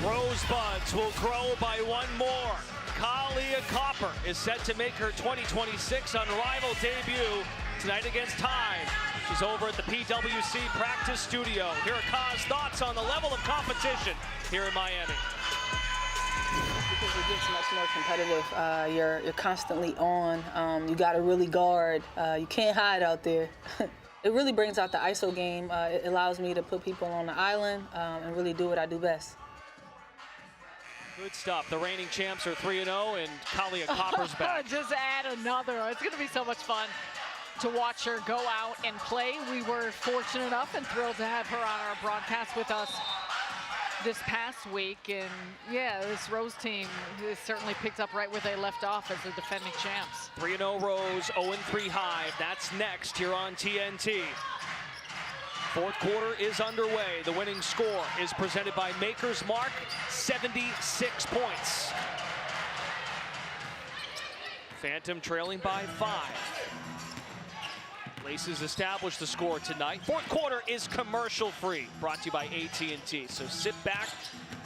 Rosebuds will grow by 1 more. Collier Copper is set to make her 2026 Unrivaled debut tonight against Time. She's over at the PWC practice studio. Here are Ka's thoughts on the level of competition here in Miami. because it gets much more competitive. You're constantly on. You got to really guard. You can't hide out there. It really brings out the ISO game. It allows me to put people on the island and really do what I do best. Good stuff. The reigning champs are 3-0, and Collier Copper's back. Just add another. It's going to be so much fun to watch her go out and play. We were fortunate enough and thrilled to have her on our broadcast with us this past week. And yeah, this Rose team has certainly picked up right where they left off as the defending champs. 3-0 Rose, 0-3 Hive. That's next here on TNT. Fourth quarter is underway. The winning score is presented by Maker's Mark, 76 points. Phantom trailing by 5. Laces established the score tonight. Fourth quarter is commercial free, brought to you by AT&T. So sit back,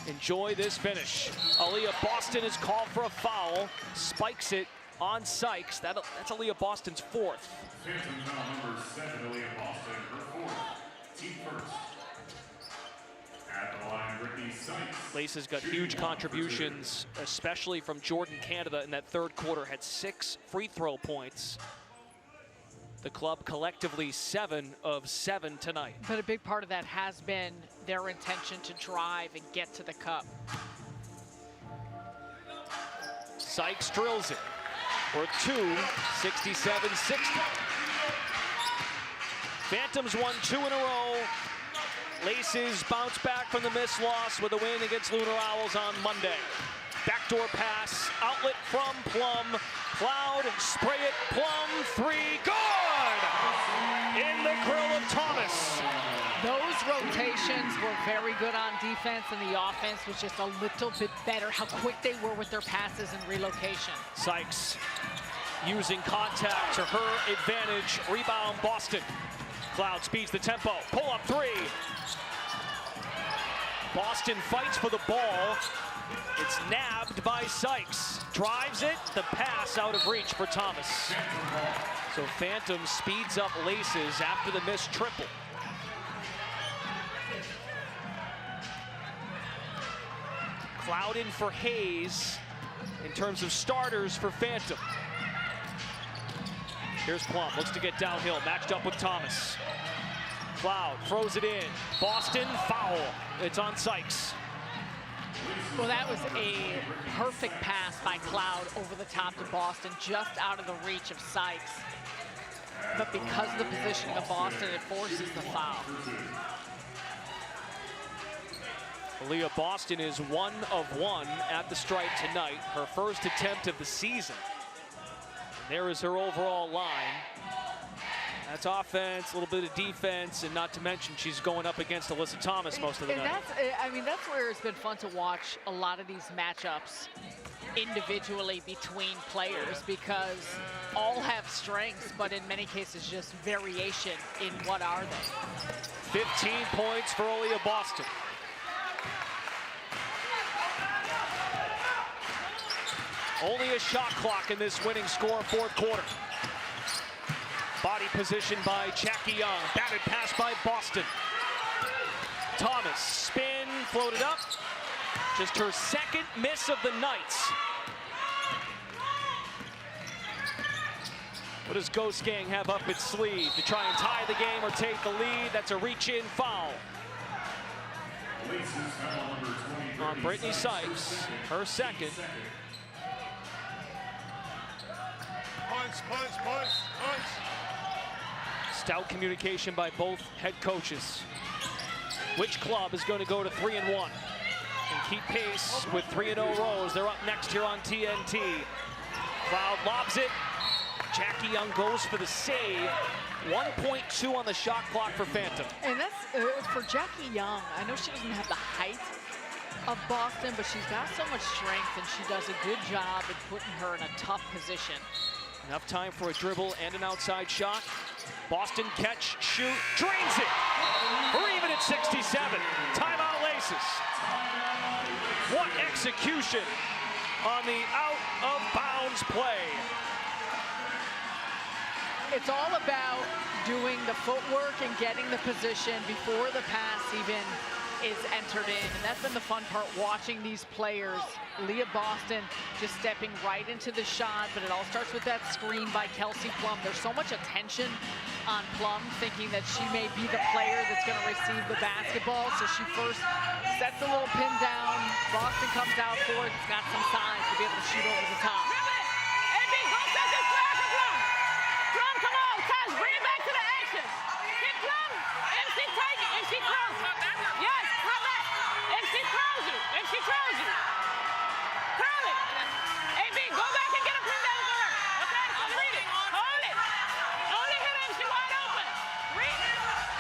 enjoy this finish. Aaliyah Boston is called for a foul, spikes it on Sykes. That's Aaliyah Boston's 4th. Phantom foul number 7, Aaliyah Boston, her 4th. Team first. At the line, Brittany Sykes. Laces got huge contributions, especially from Jordan Canada in that third quarter, had 6 free throw points. The club collectively 7 of 7 tonight. But a big part of that has been their intention to drive and get to the cup. Sykes drills it for 2, 67-60. Phantoms won 2 in a row. Laces bounce back from the miss loss with a win against Lunar Owls on Monday. Backdoor pass, outlet from Plum. Cloud, spray it, Plum, 3, good! In the grill of Thomas. Those rotations were very good on defense, and the offense was just a little bit better. How quick they were with their passes and relocation. Sykes using contact to her advantage. Rebound, Boston. Cloud speeds the tempo. Pull up 3. Boston fights for the ball. It's nabbed by Sykes. Drives it. The pass out of reach for Thomas. So Phantom speeds up Laces after the missed triple. Cloud in for Hayes in terms of starters for Phantom. Here's Plum, looks to get downhill, matched up with Thomas. Cloud throws it in. Boston, foul. It's on Sykes. Well, that was a perfect pass by Cloud over the top to Boston, just out of the reach of Sykes. But because of the positioning of Boston, it forces the foul. Aaliyah Boston is 1 of 1 at the stripe tonight, her first attempt of the season. And there is her overall line. That's offense, a little bit of defense, and not to mention she's going up against Alyssa Thomas most of the night. That's where it's been fun to watch a lot of these matchups individually between players, because all have strengths, but in many cases just variation in what are they. 15 points for Aaliyah Boston. Only a shot clock in this winning score, fourth quarter. Body position by Jackie Young. Batted pass by Boston. Thomas, spin, floated up. Just her second miss of the night. What does Ghost Gang have up its sleeve to try and tie the game or take the lead? That's a reach-in foul on Brittany Sykes, her second. Punch, punch, punch, punch. Stout communication by both head coaches. Which club is going to go to 3-1 and keep pace with 3-0 Rose? They're up next here on TNT. Cloud lobs it. Jackie Young goes for the save. 1.2 on the shot clock for Phantom. And that's for Jackie Young. I know she doesn't have the height of Boston, but she's got so much strength, and she does a good job at putting her in a tough position. Enough time for a dribble and an outside shot. Boston catch, shoot, drains it. We're even at 67. Timeout Laces. What execution on the out-of-bounds play. It's all about doing the footwork and getting the position before the pass even is entered in, and that's been the fun part, watching these players. Leah Boston just stepping right into the shot, but it all starts with that screen by Kelsey Plum. There's so much attention on Plum, thinking that she may be the player that's going to receive the basketball, so she first sets a little pin down. Boston comes out for it. It's got some size to be able to shoot over the top.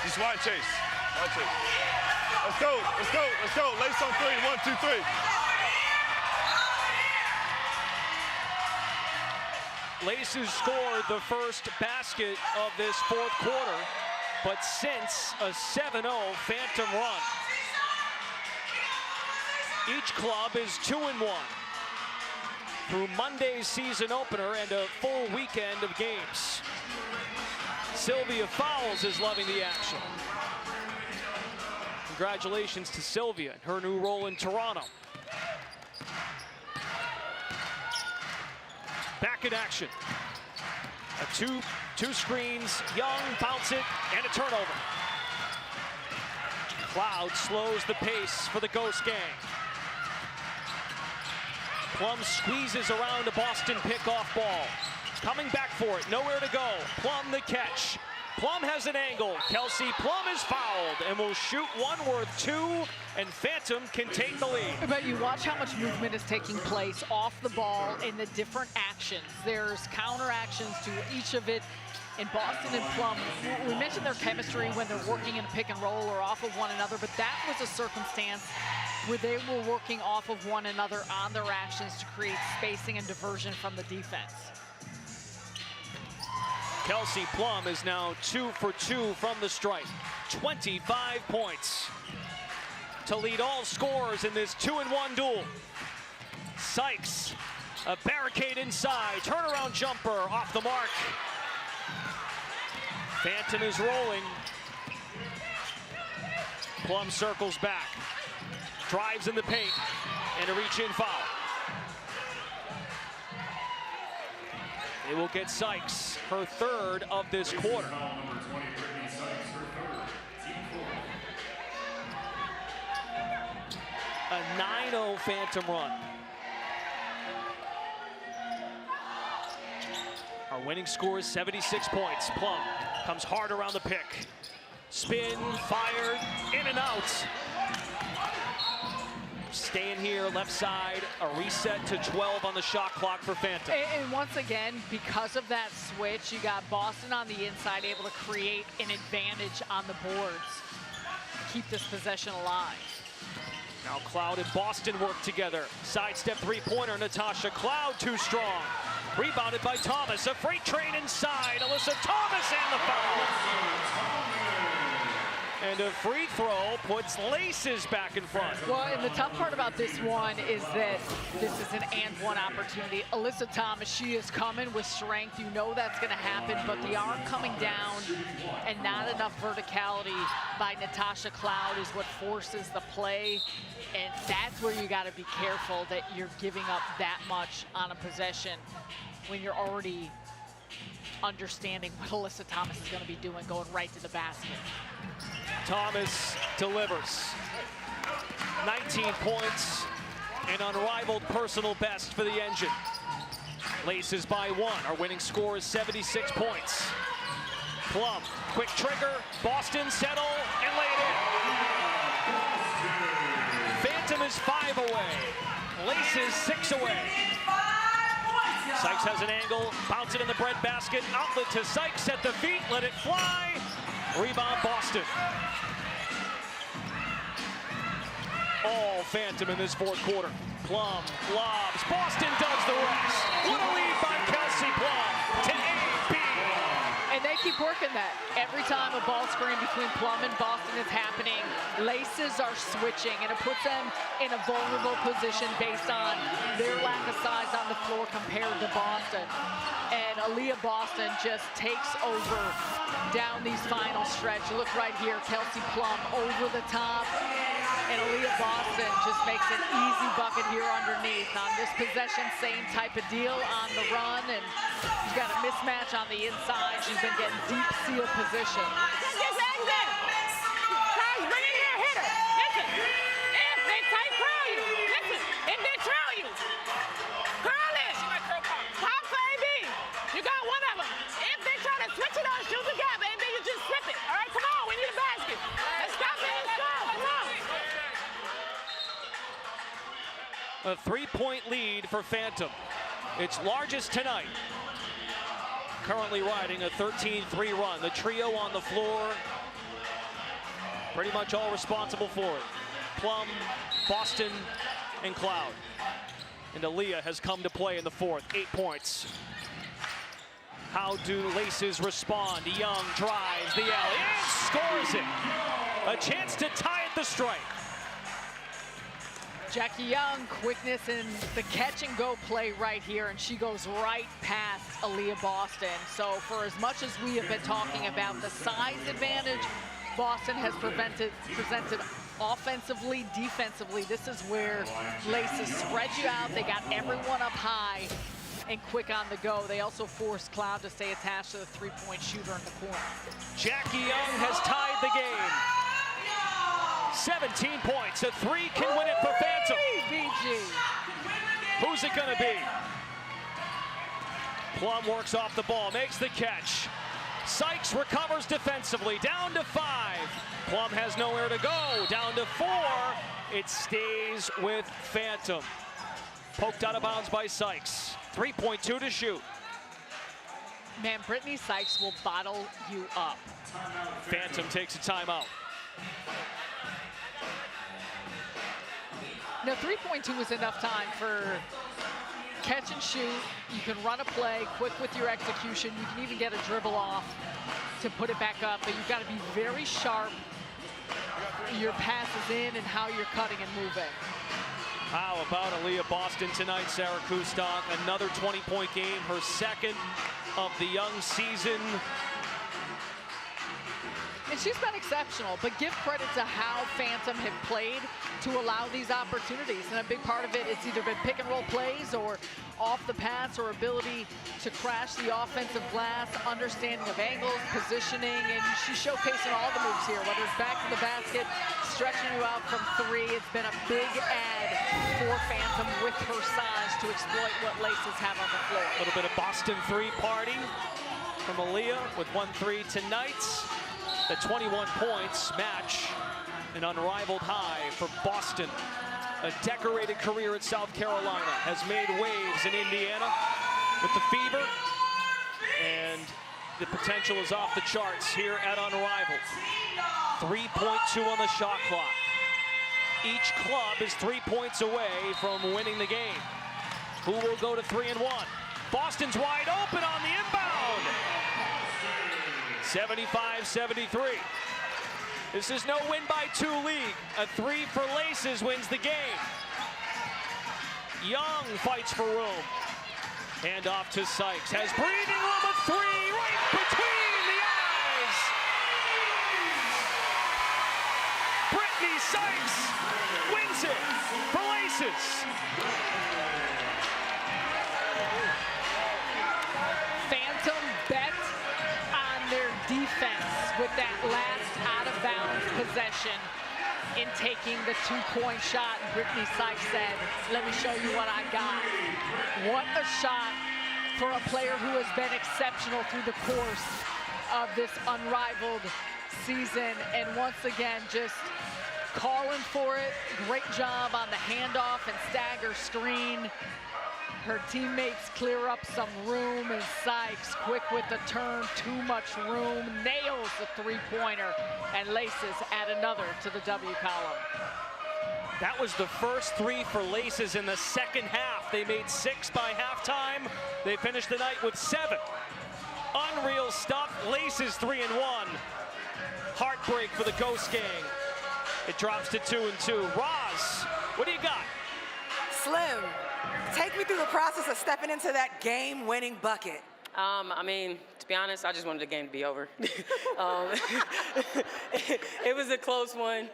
Just wide chase. Wide chase. Let's go. Let's go. Let's go. Lace on 3. 1, 2, 3. LACES scored the first basket of this fourth quarter, but since a 7-0 phantom run, each club is 2-1 through Monday's season opener and a full weekend of games. Sylvia Fowles is loving the action. Congratulations to Sylvia and her new role in Toronto. Back in action. Two screens, Young, bounce it, and a turnover. Cloud slows the pace for the Ghost Gang. Plum squeezes around a Boston pickoff ball. Coming back for it, nowhere to go. Plum the catch. Plum has an angle. Kelsey Plum is fouled and will shoot one worth 2, and Phantom can take the lead. But you watch how much movement is taking place off the ball in the different actions. There's counter actions to each of it. In Boston and Plum, we mentioned their chemistry when they're working in a pick and roll or off of one another, but that was a circumstance where they were working off of one another on their actions to create spacing and diversion from the defense. Kelsey Plum is now 2 for 2 from the stripe. 25 points to lead all scorers in this 2-1 duel. Sykes, a barricade inside, turnaround jumper off the mark. Phantom is rolling. Plum circles back, drives in the paint, and a reach-in foul. They will get Sykes, her third of this quarter. A 9-0 Phantom run. Our winning score is 76 points. Plum comes hard around the pick. Spin, fired, in and out. Staying here, left side, a reset to 12 on the shot clock for Phantom. And once again, because of that switch, you got Boston on the inside able to create an advantage on the boards. Keep this possession alive. Now Cloud and Boston work together. Sidestep three-pointer, Natasha Cloud too strong. Rebounded by Thomas, a freight train inside. Alyssa Thomas and the foul. And a free throw puts LACES back in front. Well, and the tough part about this one is that this is an and-one opportunity. Alyssa Thomas, she is coming with strength. You know that's going to happen, but the arm coming down and not enough verticality by Natasha Cloud is what forces the play. And that's where you got to be careful that you're giving up that much on a possession when you're already understanding what Alyssa Thomas is going to be doing, going right to the basket. Thomas delivers. 19 points, an unrivaled personal best for the Engine. LACES by 1. Our winning score is 76 points. Plum, quick trigger, Boston settle, and lay it in. Phantom is 5 away. LACES 6 away. Sykes has an angle, bounce it in the bread basket, outlet to Sykes at the feet, let it fly. Rebound Boston. All Phantom in this fourth quarter. Plum lobs, Boston does the rest. What a lead by Kelsey Plum to AB. And they keep working that. Every time a ball screen between Plum and Boston is happening, LACES are switching, and it puts them in a vulnerable position based on their lack of size on the floor compared to Boston. And Aaliyah Boston just takes over down these final stretch. You look right here, Kelsey Plum over the top. And Aaliyah Boston just makes an easy bucket here underneath. On this possession, same type of deal on the run, and she's got a mismatch on the inside. She's been getting deep seal position. Just legs in. Guys, bring in your hitter. Listen, if they tight curl you, listen, if they trail you, curl it. Pop for AB. You got one of them. If they try to switch it on, shoot the gap, and then you just slip it. All right, come on, we need a basket. Let's stop it, let's go, come on. A 3-point lead for Phantom. Its largest tonight. Currently riding a 13-3 run. The trio on the floor, pretty much all responsible for it. Plum, Boston, and Cloud. And Aaliyah has come to play in the fourth. 8 points. How do Laces respond? Young drives the alley and scores it. A chance to tie at the stripe. Jackie Young, quickness in the catch and go play right here, and she goes right past Aaliyah Boston. So for as much as we have been talking about the size advantage, Boston has presented offensively, defensively. This is where Laces spread you out. They got everyone up high and quick on the go. They also forced Cloud to stay attached to the three-point shooter in the corner. Jackie Young has tied the game. 17 points, a 3 can win it for Phantom. BG. Who's it gonna be? Plum works off the ball, makes the catch. Sykes recovers defensively, down to 5. Plum has nowhere to go, down to 4. It stays with Phantom. Poked out of bounds by Sykes. 3.2 to shoot. Man, Brittany Sykes will bottle you up. Phantom takes a timeout. Now, 3.2 is enough time for catch and shoot. You can run a play quick with your execution. You can even get a dribble off to put it back up, but you've got to be very sharp. Your passes in and how you're cutting and moving. How about Aaliyah Boston tonight, Sarah Kustok? Another 20-point game, her second of the young season. And she's been exceptional, but give credit to how Phantom have played to allow these opportunities. And a big part of it, it's either been pick and roll plays or off the pass or ability to crash the offensive glass, understanding of angles, positioning, and she's showcasing all the moves here, whether it's back to the basket, stretching you out from 3. It's been a big add for Phantom with her size to exploit what Laces have on the floor. A little bit of Boston 3 party from Aaliyah with 1-3 tonight. The 21 points match an unrivaled high for Boston. A decorated career at South Carolina, has made waves in Indiana with the fever, and the potential is off the charts here at Unrivaled. 3.2 on the shot clock. Each club is 3 points away from winning the game. Who will go to 3-1? Boston's wide open on the inbound. 75-73. This is no win by 2 league. A 3 for Laces wins the game. Young fights for room. Hand off to Sykes. Has breathing room, a 3 right between the eyes. Brittany Sykes wins it for Laces. Phantom bet on their defense with that last out-of-bounds possession in taking the 2-point shot. And Brittany Sykes said, let me show you what I got. What a shot for a player who has been exceptional through the course of this Unrivaled season. And once again, just calling for it. Great job on the handoff and stagger screen. Her teammates clear up some room, and Sykes, quick with the turn, too much room, nails the 3-pointer, and Laces add another to the W column. That was the first 3 for Laces in the second half. They made 6 by halftime. They finished the night with 7. Unreal stuff. Laces 3-1. Heartbreak for the Ghost Gang. It drops to 2-2. Roz, what do you got? Slim, take me through the process of stepping into that game-winning bucket. I mean, to be honest, I just wanted the game to be over. It was a close one.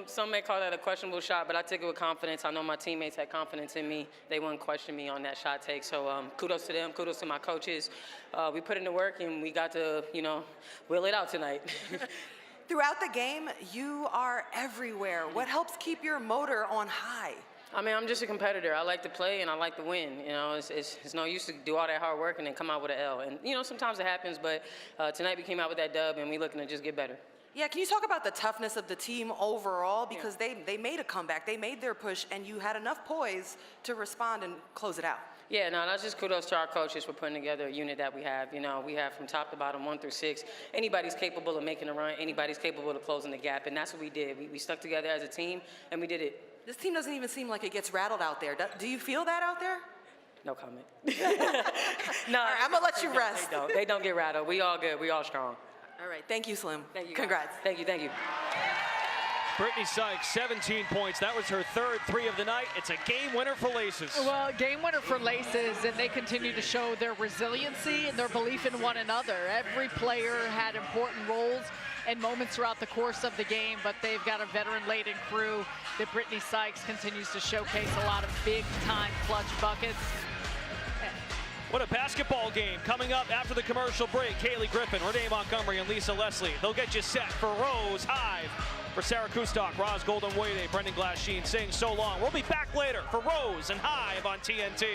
Some may call that a questionable shot, but I took it with confidence. I know my teammates had confidence in me. They wouldn't question me on that shot take. So kudos to them. Kudos to my coaches. We put in the work, and we got to, wheel it out tonight. Throughout the game, you are everywhere. What helps keep your motor on high? I mean, I'm just a competitor. I like to play and I like to win. It's no use to do all that hard work and then come out with an L. And, sometimes it happens, but tonight we came out with that dub and we looking to just get better. Yeah, can you talk about the toughness of the team overall? Because they made a comeback, they made their push, and you had enough poise to respond and close it out. Yeah, no, that's just kudos to our coaches for putting together a unit that we have. We have from top to bottom, 1 through 6. Anybody's capable of making a run. Anybody's capable of closing the gap, and that's what we did. We stuck together as a team, and we did it. This team doesn't even seem like it gets rattled out there. Do you feel that out there? No comment. No, all right, I'm going to let you rest. They don't get rattled. We all good. We all strong. All right, thank you, Slim. Thank you. Congrats. Thank you. Brittany Sykes, 17 points. That was her third 3 of the night. It's a game winner for LACES. Well, game winner for LACES, and they continue to show their resiliency and their belief in one another. Every player had important roles and moments throughout the course of the game, but they've got a veteran-laden crew that Brittany Sykes continues to showcase a lot of big-time clutch buckets. What a basketball game coming up after the commercial break. Kaylee Griffin, Renee Montgomery, and Lisa Leslie. They'll get you set for Rose Hive. For Sarah Kustok, Roz Golden-Wade, Brendan Glass-Sheen saying so long. We'll be back later for Rose and Hive on TNT.